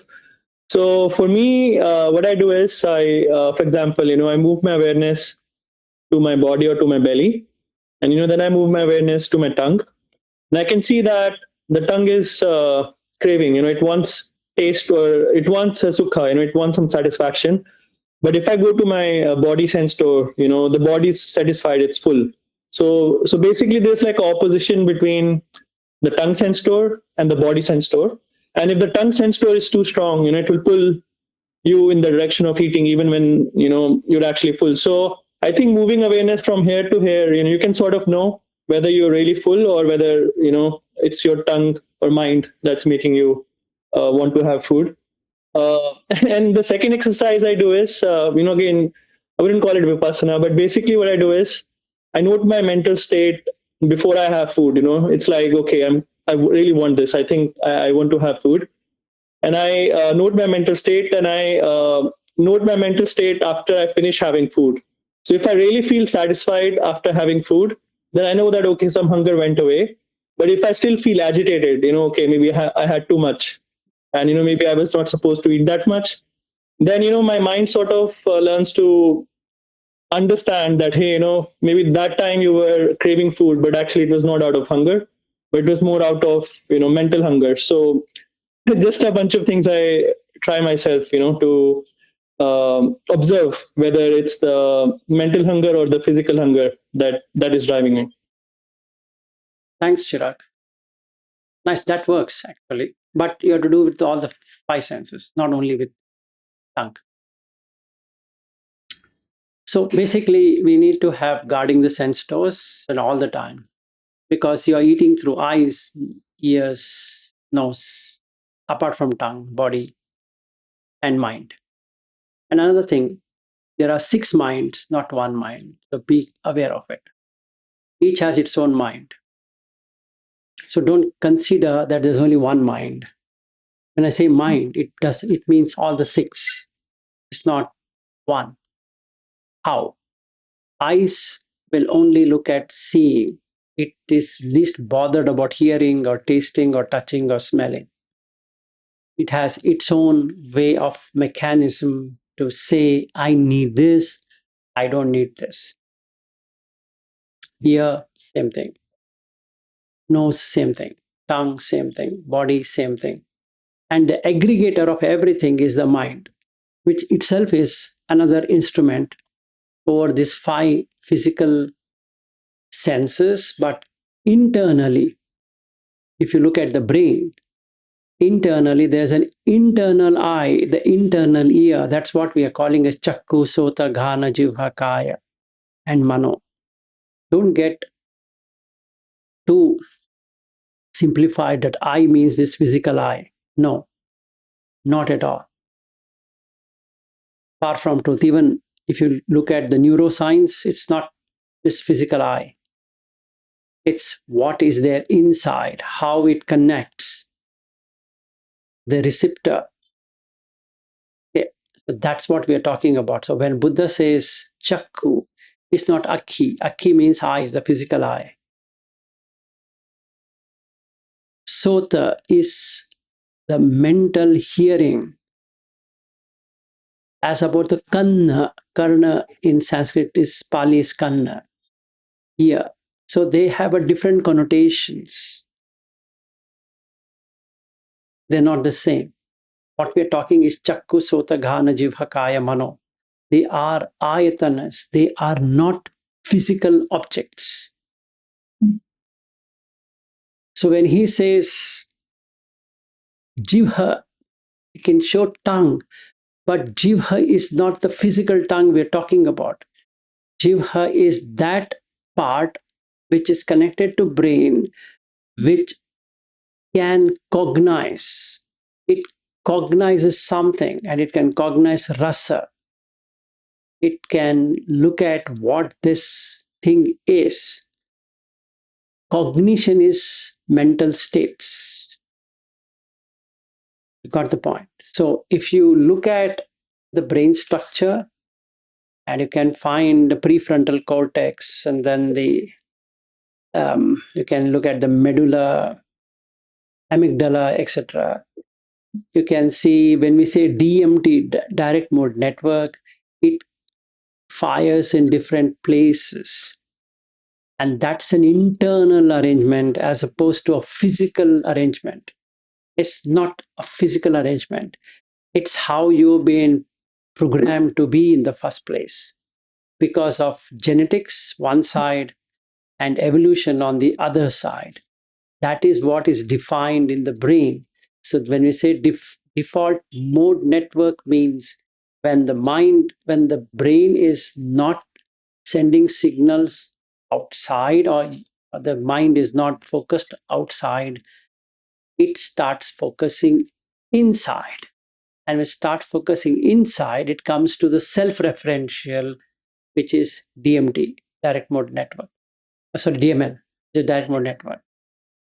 So for me, what I do is for example, I move my awareness to my body or to my belly, and then I move my awareness to my tongue, and I can see that the tongue is craving. It wants taste, or it wants a sukha. It wants some satisfaction. But if I go to my body sense store, the body's satisfied, it's full. So basically, there's like opposition between the tongue sense store and the body sense store. And if the tongue sense store is too strong, it will pull you in the direction of eating even when you're actually full. So I think moving awareness from here to here, you can sort of know whether you're really full or whether it's your tongue or mind that's making you want to have food. uh, and the second exercise I do is, again, I wouldn't call it vipassana, but basically what I do is I note my mental state before I have food. It's like, okay, I really want this. I think I want to have food, and I note my mental state, and I note my mental state after I finish having food. So if I really feel satisfied after having food, then I know that, okay, some hunger went away. But if I still feel agitated, okay, maybe I had too much, and maybe I was not supposed to eat that much, then my mind sort of learns to understand that, hey, maybe that time you were craving food, but actually it was not out of hunger, but it was more out of mental hunger. So just a bunch of things I try myself, to observe whether it's the mental hunger or the physical hunger that is driving it. Thanks, Chirag. Nice, that works actually. But you have to do with all the five senses, not only with tongue. So basically, we need to have guarding the sense doors and all the time, because you are eating through eyes, ears, nose, apart from tongue, body, and mind. And another thing, there are 6 minds, not one mind. So be aware of it. Each has its own mind. So don't consider that there's only one mind. When I say mind, it means all the 6. It's not one. How? Eyes will only look at seeing. It is least bothered about hearing or tasting or touching or smelling. It has its own way of mechanism to say, I need this, I don't need this. Ear, same thing. Nose, same thing. Tongue, same thing. Body, same thing. And the aggregator of everything is the mind, which itself is another instrument over these 5 physical senses. But internally, if you look at the brain, internally there's an internal eye, the internal ear. That's what we are calling as chakku, sota, ghana, jivha, kaya, and mano. Don't get too simplified that eye means this physical eye. No, not at all. Far from truth. Even if you look at the neuroscience, it's not this physical eye. It's what is there inside, how it connects, the receptor. Okay. That's what we are talking about. So when Buddha says chakku, it's not akhi. Akhi means eyes, the physical eye. Sota is the mental hearing. As about the kanna, karna in Sanskrit is Pali is kanna, ear. So they have a different connotations. They're not the same. What we're talking is chakku, sota, ghana, jivha, kaya, mano. They are ayatanas. They are not physical objects. So when he says jivha, he can show tongue, but jivha is not the physical tongue we're talking about. Jivha is that part which is connected to brain, which can cognize. It cognizes something, and it can cognize rasa. It can look at what this thing is. Cognition is mental states. You got the point. So if you look at the brain structure, and you can find the prefrontal cortex, and then you can look at the medulla, amygdala, etc. You can see when we say DMT, direct mode network, it fires in different places. And that's an internal arrangement as opposed to a physical arrangement. It's not a physical arrangement. It's how you've been programmed to be in the first place because of genetics, one side, and evolution on the other side. That is what is defined in the brain. So when we say default mode network means when the brain is not sending signals outside, or the mind is not focused outside, it starts focusing inside. And when it starts focusing inside, it comes to the self-referential, which is DMT, direct mode network. Sorry, DMN, the direct mode network.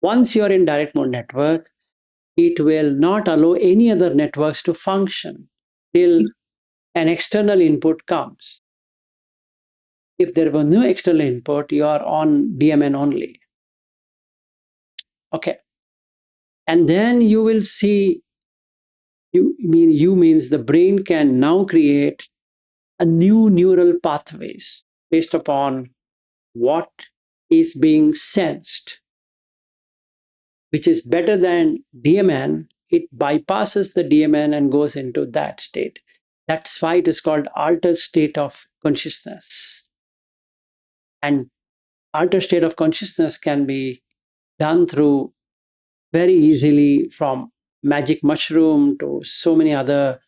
Once you're in direct mode network, it will not allow any other networks to function till an external input comes. If there were no external input, you are on DMN only. Okay. And then you will see, you means the brain can now create a new neural pathways based upon what is being sensed, which is better than DMN. It bypasses the DMN and goes into that state. That's why it is called altered state of consciousness. And altered state of consciousness can be done through very easily from magic mushroom to so many other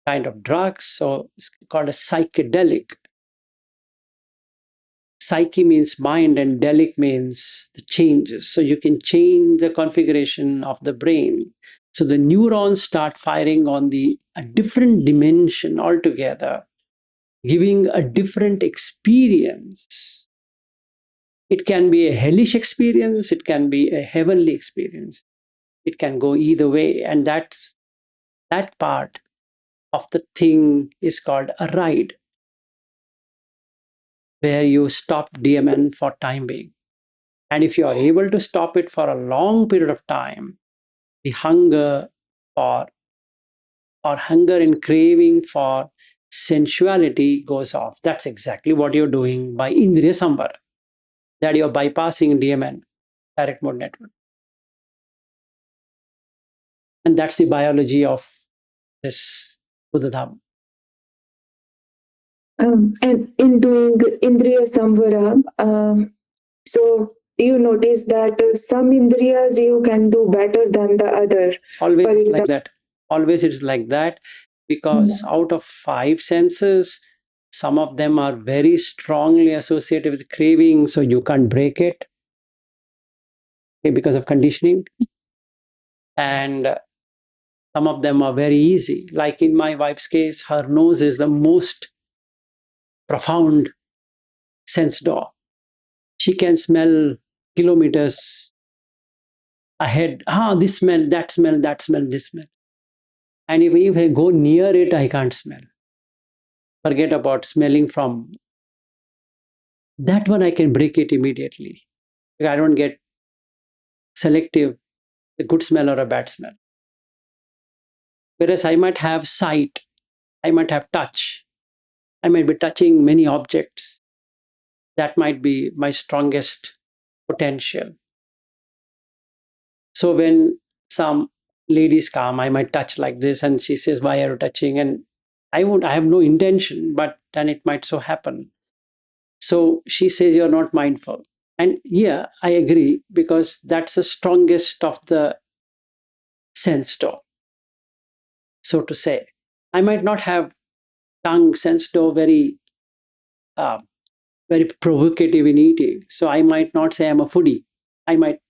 kind of drugs. So it's called a psychedelic. Psyche means mind and delic means the changes. So you can change the configuration of the brain. So the neurons start firing on a different dimension altogether, giving a different experience. It can be a hellish experience, it can be a heavenly experience. It can go either way. And that part of the thing is called a ride, where you stop DMN for time being. And if you are able to stop it for a long period of time, the hunger or hunger and craving for sensuality goes off. That's exactly what you're doing by Indriya Samvara, that you're bypassing DMN, direct mode network. And that's the biology of this Buddha Dhamma. And in doing Indriya Samvara, so you notice that some Indriyas you can do better than the other. Always like that. Always it's like that, because out of 5 senses, some of them are very strongly associated with craving, so you can't break it, okay, because of conditioning. And some of them are very easy. Like in my wife's case, her nose is the most profound sense door. She can smell kilometers ahead. This smell, that smell, that smell, this smell. And if I go near it, I can't smell. Forget about smelling from that one. I can break it immediately. I don't get selective, a good smell or a bad smell. Whereas I might have sight, I might have touch, I might be touching many objects. That might be my strongest potential. So when some ladies come, I might touch like this, and she says, "Why are you touching?" And I have no intention, but then it might so happen. So she says, "You're not mindful." And yeah, I agree, because that's the strongest of the sense door, so to say. I might not have tongue sense door very very provocative in eating. So I might not say I'm a foodie. I might,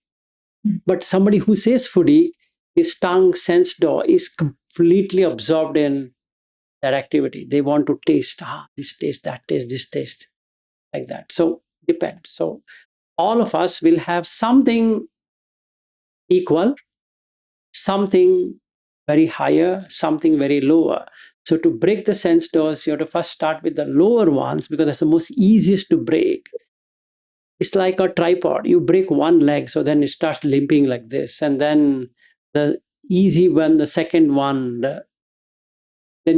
but somebody who says foodie, his tongue sense door is completely absorbed in that activity. They want to taste, this taste, that taste, this taste, like that. So depends. So all of us will have something equal, something very higher, something very lower. So to break the sense doors, you have to first start with the lower ones because that's the most easiest to break. It's like a tripod. You break one leg, so then it starts limping like this. And then the easy one, the second one, then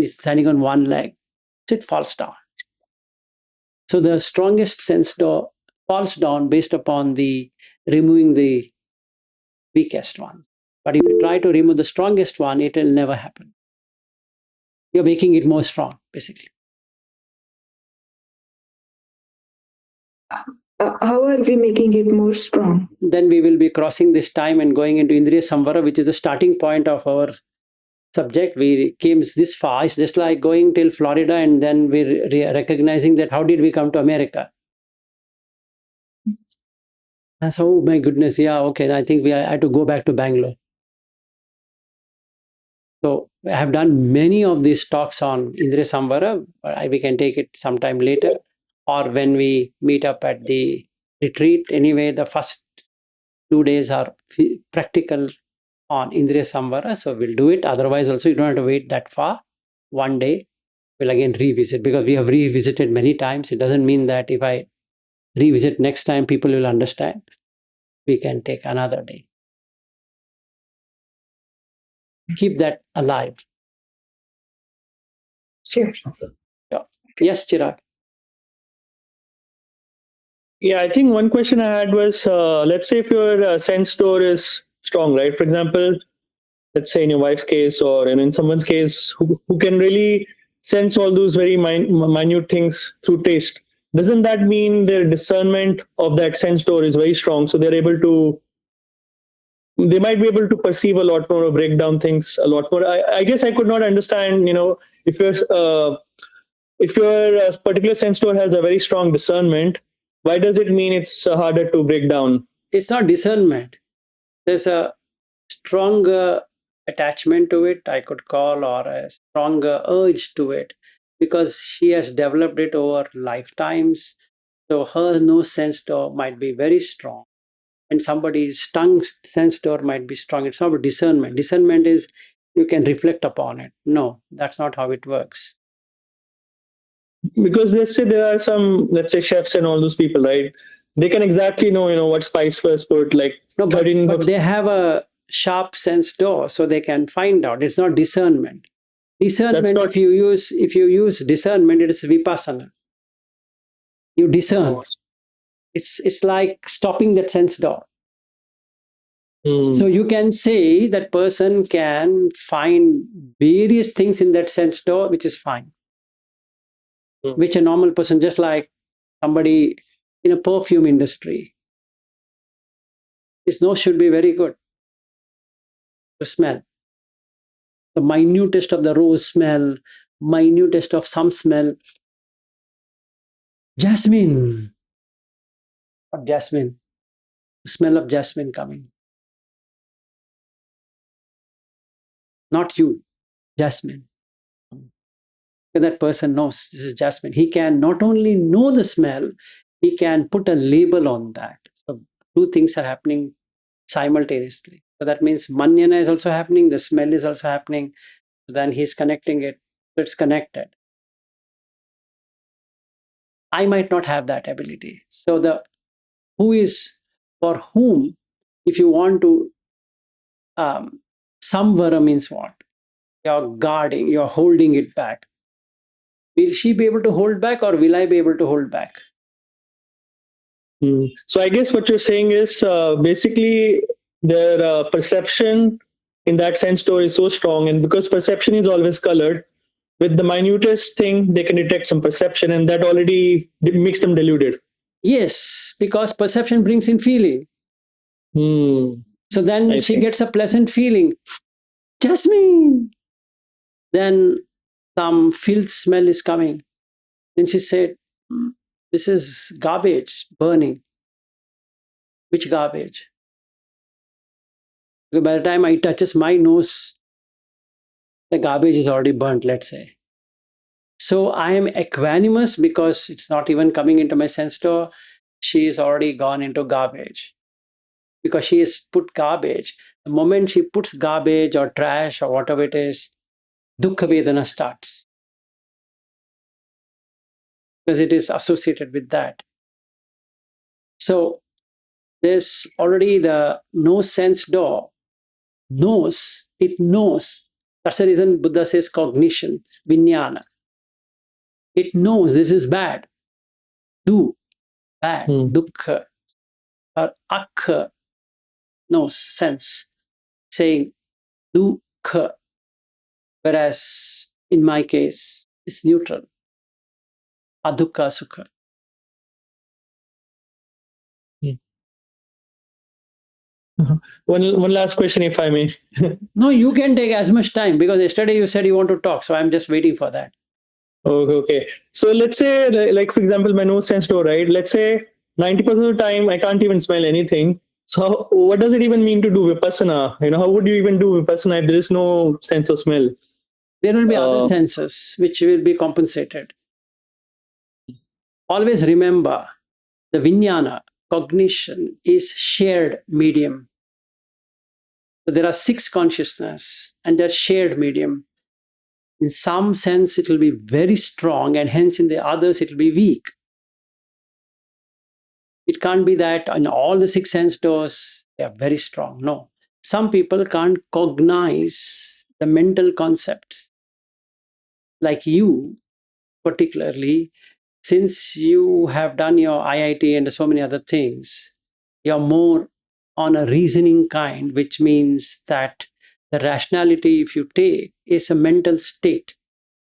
it's standing on one leg. So it falls down. So the strongest sense door falls down based upon the removing the weakest one. But if you try to remove the strongest one, it will never happen. You're making it more strong, basically. How are we making it more strong? Then we will be crossing this time and going into Indriya Samvara, which is the starting point of our subject. We came this far. It's just like going till Florida and then we're recognizing that how did we come to America? So, oh my goodness, yeah, okay, I think I had to go back to Bangalore. So I have done many of these talks on Indriya Samvara, but we can take it sometime later or when we meet up at the retreat. Anyway, the first 2 days are practical on Indriya Samvara, so we'll do it. Otherwise, also, you don't have to wait that far. One day, we'll again revisit because we have revisited many times. It doesn't mean that if I revisit next time, people will understand. We can take another day. Keep that alive. Sure. Yeah. Yes, Chirag. Yeah, I think one question I had was, let's say if your sense door is strong, right? For example, let's say in your wife's case or in someone's case who can really sense all those very minute things through taste. Doesn't that mean their discernment of that sense door is very strong? So they might be able to perceive a lot more or break down things a lot more. I guess I could not understand, if your particular sense door has a very strong discernment, why does it mean it's harder to break down? It's not discernment. There's a stronger attachment to it, I could call, or a stronger urge to it, because she has developed it over lifetimes. So her nose sense door might be very strong, and somebody's tongue sense door might be strong. It's not about discernment. Discernment is you can reflect upon it. No, that's not how it works. Because let's say there are some, let's say chefs and all those people, right? They can exactly know, what spice first put, like no, but they have a sharp sense door, so they can find out. It's not discernment. Discernment, if you use discernment, it is vipassana. You discern. Oh. It's like stopping that sense door. So you can say that person can find various things in that sense door, which is fine. Which a normal person, just like somebody in a perfume industry, his nose should be very good to smell. The minutest of the rose smell, minutest of some smell. Jasmine. What jasmine? The smell of jasmine coming. Not you, jasmine. That person knows this is jasmine. He can not only know the smell, he can put a label on that. So two things are happening simultaneously. So that means maññana is also happening, the smell is also happening. So then he's connecting it. So it's connected. I might not have that ability. So the who is for whom, if you want to, samvara means what? You're guarding, you're holding it back. Will she be able to hold back or will I be able to hold back? So I guess what you're saying is basically their perception in that sense door is so strong, and because perception is always colored, with the minutest thing they can detect some perception, and that already makes them deluded. Yes, because perception brings in feeling. So then she gets a pleasant feeling. Jasmine! Then some filth smell is coming. Then she said, this is garbage burning. Which garbage? Because by the time it touches my nose, the garbage is already burnt, let's say. So I am equanimous because it's not even coming into my sense door. She is already gone into garbage. Because she has put garbage. The moment she puts garbage or trash or whatever it is, dukkha vedana starts. Because it is associated with that. So there's already the no sense door. Knows, it knows. That's the reason Buddha says cognition, maññana. It knows this is bad. Do, bad, dukkha, or akha, no sense, saying dukkha. Whereas in my case, it's neutral. Adukha sukha. One last question, if I may. No, you can take as much time because yesterday you said you want to talk, so I'm just waiting for that. Okay. So let's say, like for example, my nose sense door, right? Let's say 90% of the time I can't even smell anything. So what does it even mean to do vipassana? How would you even do vipassana if there is no sense of smell? There will be other senses which will be compensated. Always remember, the vijnana, cognition, is shared medium. So there are 6 consciousness and they're shared medium. In some sense, it will be very strong, and hence in the others, it will be weak. It can't be that in all the 6 sense doors, they are very strong. No. Some people can't cognize the mental concepts. Like you, particularly, since you have done your IIT and so many other things, you're more on a reasoning kind, which means that the rationality, if you take, is a mental state.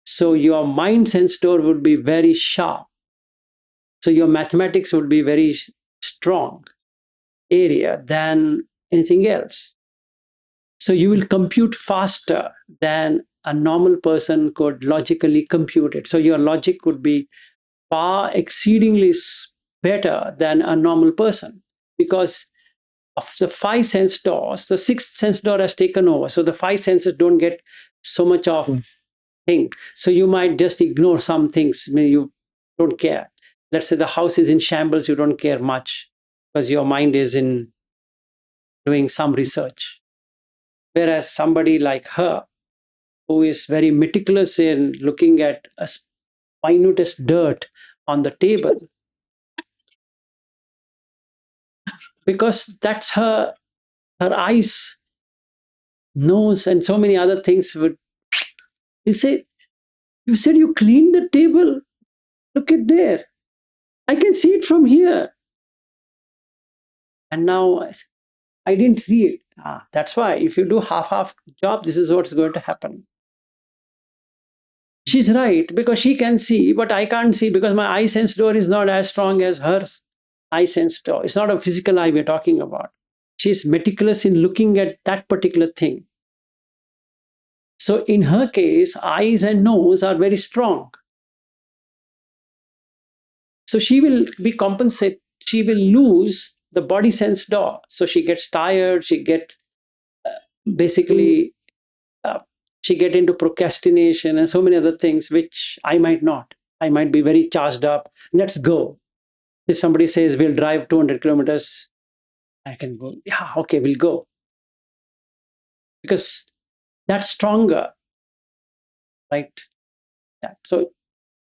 So your mind sense door would be very sharp. So your mathematics would be very strong area than anything else. So you will compute faster than a normal person could logically compute it. So your logic would be far exceedingly better than a normal person, because of the 5 sense doors, the 6th sense door has taken over. So the 5 senses don't get so much of thing. So you might just ignore some things. I mean, you don't care. Let's say the house is in shambles, you don't care much because your mind is in doing some research. Whereas somebody like her, who is very meticulous in looking at a minutest dirt on the table, because that's her eyes, nose, and so many other things would. You say, you said you cleaned the table. Look at there. I can see it from here. And now I didn't see it. That's why if you do half job, this is what's going to happen. She's right, because she can see, but I can't see because my eye sense door is not as strong as hers eye sense door. It's not a physical eye we're talking about. She's meticulous in looking at that particular thing. So in her case, eyes and nose are very strong. So she will be compensated. She will lose the body sense door. So she gets tired. She get basically she get into procrastination and so many other things, which I might not. I might be very charged up. Let's go. If somebody says we'll drive 200 kilometers, I can go. Yeah, okay, we'll go. Because that's stronger, right? Yeah. So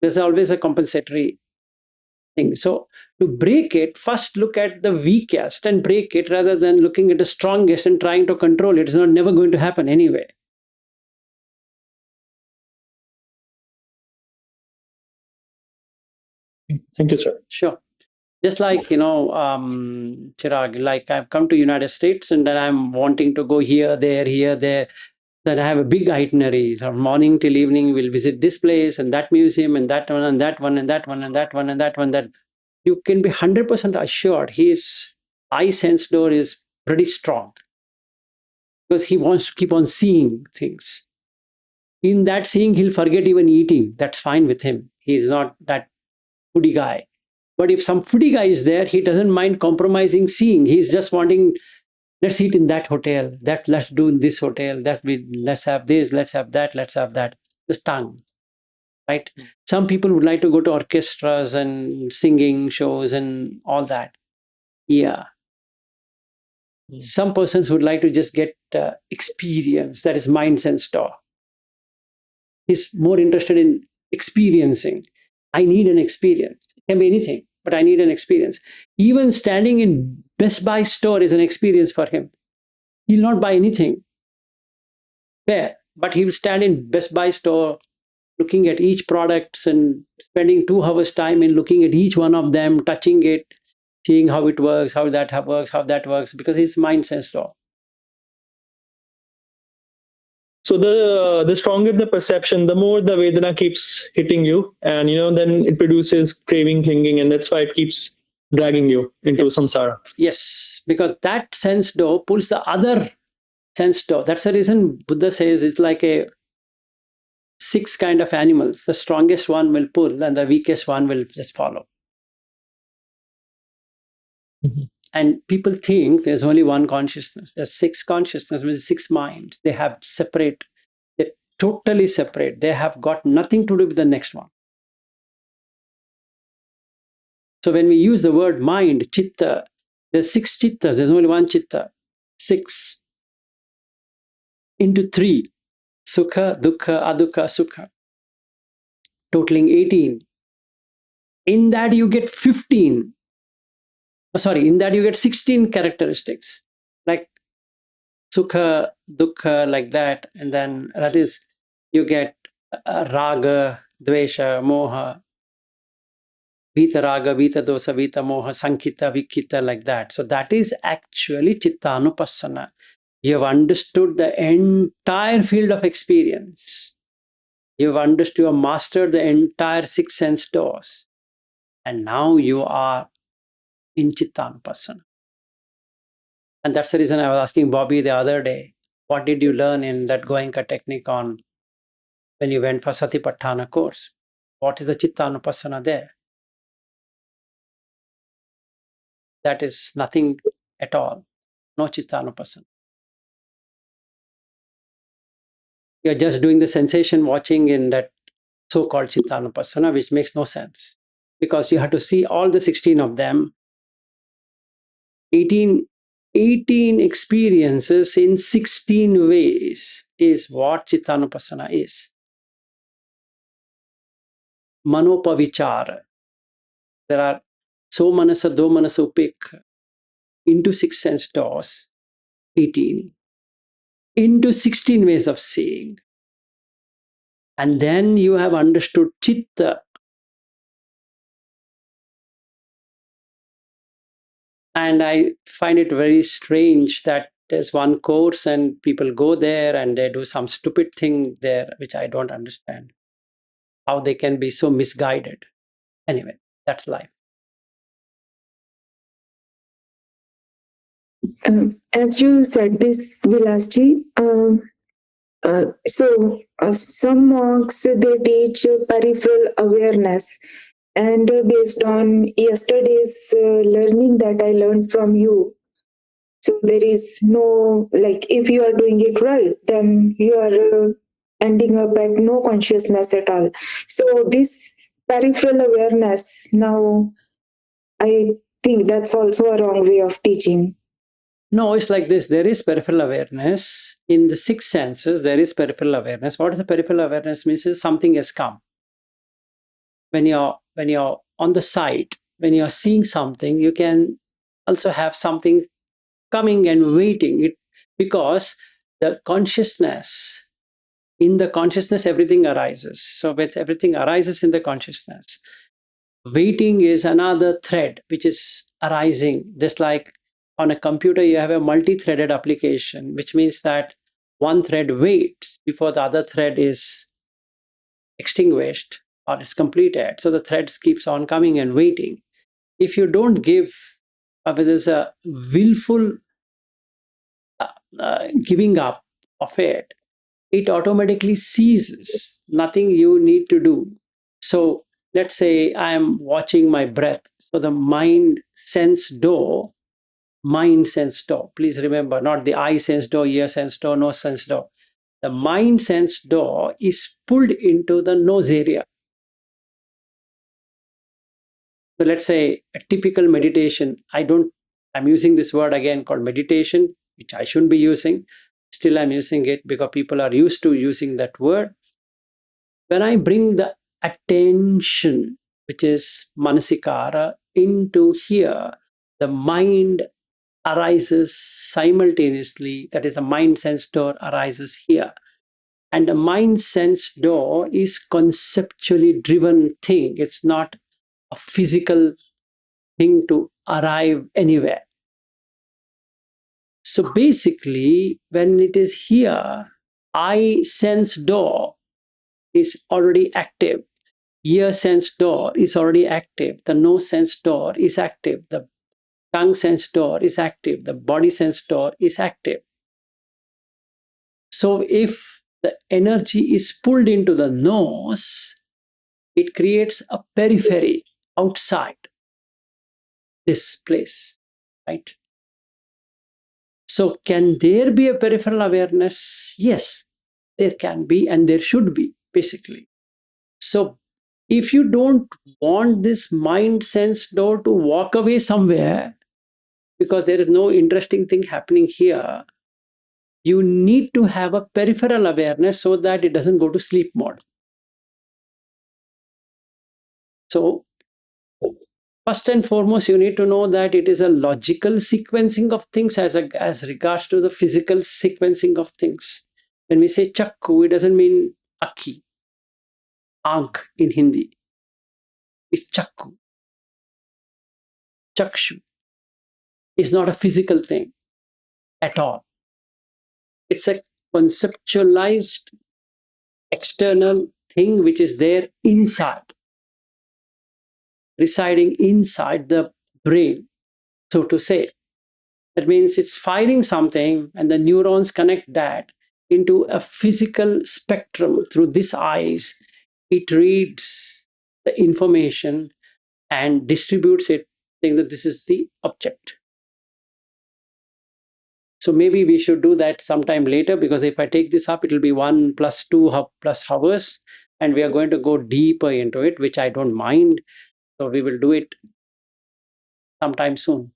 there's always a compensatory thing. So to break it, first look at the weakest and break it rather than looking at the strongest and trying to control it. It's not never going to happen anyway. Thank you, sir. Sure. Just like, Chirag, like I've come to United States and then I'm wanting to go here, there. Then I have a big itinerary. From morning till evening, we'll visit this place and that museum and that one and that one and that one and that one and that one. That you can be 100% assured his eye sense door is pretty strong because he wants to keep on seeing things. In that seeing, he'll forget even eating. That's fine with him. He's not that foodie guy. But if some foodie guy is there, he doesn't mind compromising seeing. He's just wanting, let's eat in that hotel, that let's do in this hotel, let's have this, let's have that, let's have that. The tongue, right? Some people would like to go to orchestras and singing shows and all that. Yeah. Some persons would like to just get experience, that is mind sense store. He's more interested in experiencing. I need an experience. It can be anything, but I need an experience. Even standing in Best Buy store is an experience for him. He'll not buy anything there, but he will stand in Best Buy store looking at each product and spending 2 hours time in looking at each one of them, touching it, seeing how it works, how that works, because his mind sense store. So the stronger the perception, the more the Vedana keeps hitting you, and then it produces craving, clinging, and that's why it keeps dragging you into samsara. Yes, because that sense door pulls the other sense door. That's the reason Buddha says it's like a 6 kind of animals. The strongest one will pull and the weakest one will just follow. Mm-hmm. And people think there's only one consciousness. There's 6 consciousness with 6 minds. They have separate, they're totally separate. They have got nothing to do with the next one. So when we use the word mind, chitta, there's 6 chittas, there's only one chitta. 6 into 3, sukha, dukkha, adukha, sukha, totaling 18. In that you get 15. In that you get 16 characteristics, like sukha, dukkha, like that. And then that is, you get raga, dvesha, moha, vita raga, vita dosa, vita moha, sankita, vikita, like that. So that is actually chittanupassana. You have understood the entire field of experience. You have mastered the entire 6 sense doors. And now you are in chittanupassana. And that's the reason I was asking Bobby the other day, what did you learn in that Goenka technique on when you went for Satipatthana course? What is the chittanupassana there? That is nothing at all. No chittanupassana. You're just doing the sensation watching in that so-called chittanupassana, which makes no sense. Because you have to see all the 16 of them, 18 experiences in 16 ways is what chittanupassana is. Manopavichara. There are so manasa, do manasa, upekha, into 6 sense doors, 18, into 16 ways of seeing. And then you have understood chitta. And I find it very strange that there's one course and people go there and they do some stupid thing there, which I don't understand. How they can be so misguided. Anyway, that's life. As you said this, Vilasji, some monks, they teach peripheral awareness. And based on yesterday's learning that I learned from you, so there is no, like, if you are doing it right, then you are ending up at no consciousness at all. So this peripheral awareness, now I think that's also a wrong way of teaching. No, it's like this. There is peripheral awareness. In the 6 senses, there is peripheral awareness. What is the peripheral awareness? Means is something has come. When you're on the side, when you're seeing something, you can also have something coming and waiting. Because the consciousness, in the consciousness, everything arises. So with everything arises in the consciousness, waiting is another thread which is arising. Just like on a computer, you have a multi-threaded application, which means that one thread waits before the other thread is extinguished or is completed. So the threads keeps on coming and waiting. If you don't give, there's a willful giving up of it, it automatically ceases. Nothing you need to do. So let's say I am watching my breath. So the mind sense door, please remember, not the eye sense door, ear sense door, nose sense door. The mind sense door is pulled into the nose area. So let's say a typical meditation, I'm using this word again called meditation, which I shouldn't be using. Still, I'm using it because people are used to using that word. When I bring the attention, which is manasikara, into here, the mind arises simultaneously. That is, the mind sense door arises here. And the mind sense door is conceptually driven thing. It's not a physical thing to arrive anywhere. So basically, when it is here, eye sense door is already active. Ear sense door is already active. The nose sense door is active. The tongue sense door is active. The body sense door is active. So if the energy is pulled into the nose, it creates a periphery outside this place, right? So can there be a peripheral awareness? Yes, there can be and there should be, basically. So if you don't want this mind sense door to walk away somewhere because there is no interesting thing happening here, you need to have a peripheral awareness so that it doesn't go to sleep mode. So first and foremost, you need to know that it is a logical sequencing of things as regards to the physical sequencing of things. When we say chakku, it doesn't mean akhi, aankh in Hindi. It's chakku. Chakshu is not a physical thing at all. It's a conceptualized external thing which is there inside, residing inside the brain, so to say. That means it's firing something and the neurons connect that into a physical spectrum through these eyes. It reads the information and distributes it, saying that this is the object. So maybe we should do that sometime later, because if I take this up, it will be 1 plus 2 plus hours, and we are going to go deeper into it, which I don't mind. So we will do it sometime soon.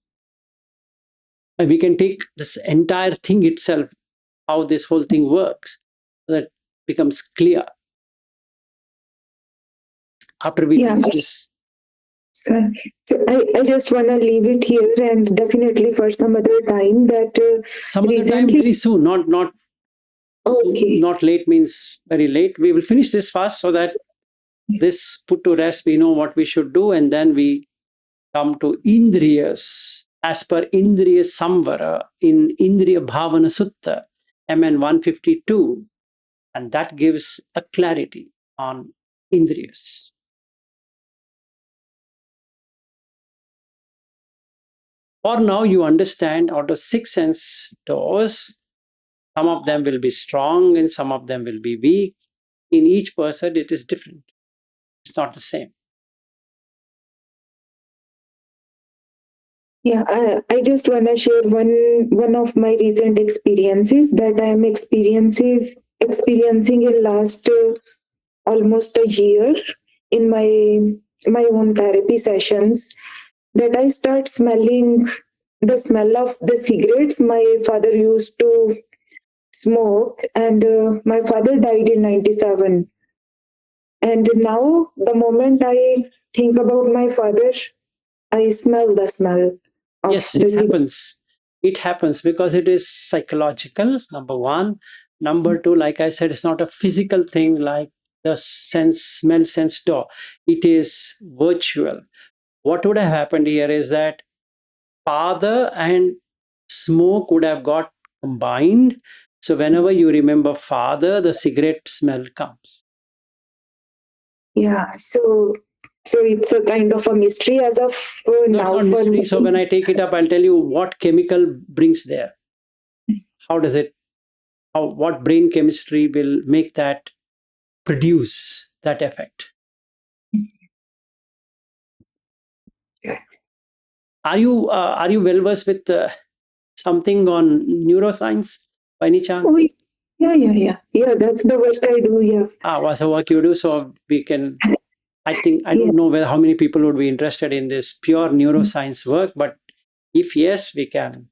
And we can take this entire thing itself, how this whole thing works, so that becomes clear after we finish this. So I just want to leave it here, and definitely for some other time that Some other time, recently. very soon, not Okay. not late means very late. We will finish this fast so that this put to rest, we know what we should do, and then we come to Indriyas. As per Indriya Samvara in Indriya Bhavana Sutta, MN 152, and that gives a clarity on Indriyas. For now, you understand out of 6 sense doors, some of them will be strong and some of them will be weak. In each person, it is different. It's not the same. Yeah, I just want to share one of my recent experiences that I am experiencing in last almost a year in my own therapy sessions, that I start smelling the smell of the cigarettes my father used to smoke, and my father died in 97. And now the moment I think about my father, I smell the smell of Yes, the it cigarette. happens. It happens because it is psychological, number one. Number two, like I said, it's not a physical thing like the smell sense door. It is virtual. What would have happened here is that father and smoke would have got combined. So whenever you remember father, the cigarette smell comes. Yeah, so it's a kind of a mystery as of No, it's now not for me. mystery. So when I take it up, I'll tell you what chemical brings there. How does it, what brain chemistry will make that produce that effect. Are you well versed with something on neuroscience by any chance? Oh, yeah. That's the work I do. Yeah. What's the work you do? So we can. I think I Yeah. don't know how many people would be interested in this pure neuroscience work, but if yes, we can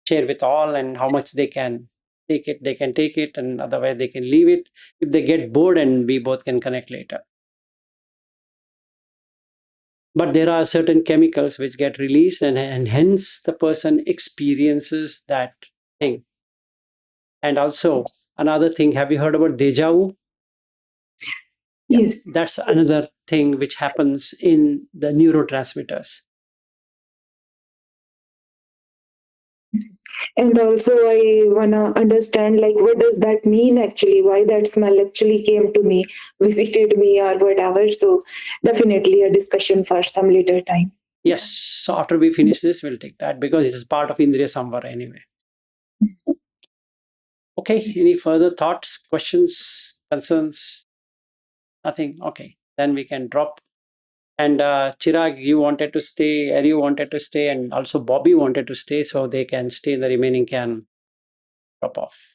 share with all, and how much they can take it, they can take it, and otherwise they can leave it. If they get bored, and we both can connect later. But there are certain chemicals which get released, and hence the person experiences that thing. And also another thing, have you heard about deja vu? Yes. That's another thing which happens in the neurotransmitters. And also I wanna understand, like, what does that mean actually? Why that smell actually came to me, visited me, or whatever. So definitely a discussion for some later time. Yes. So after we finish this, we'll take that because it is part of Indriya Samvara anyway. Okay. Any further thoughts, questions, concerns? Nothing. Okay. Then we can drop. And Chirag, you wanted to stay, Ari wanted to stay, and also Bobby wanted to stay, so they can stay. The remaining can drop off.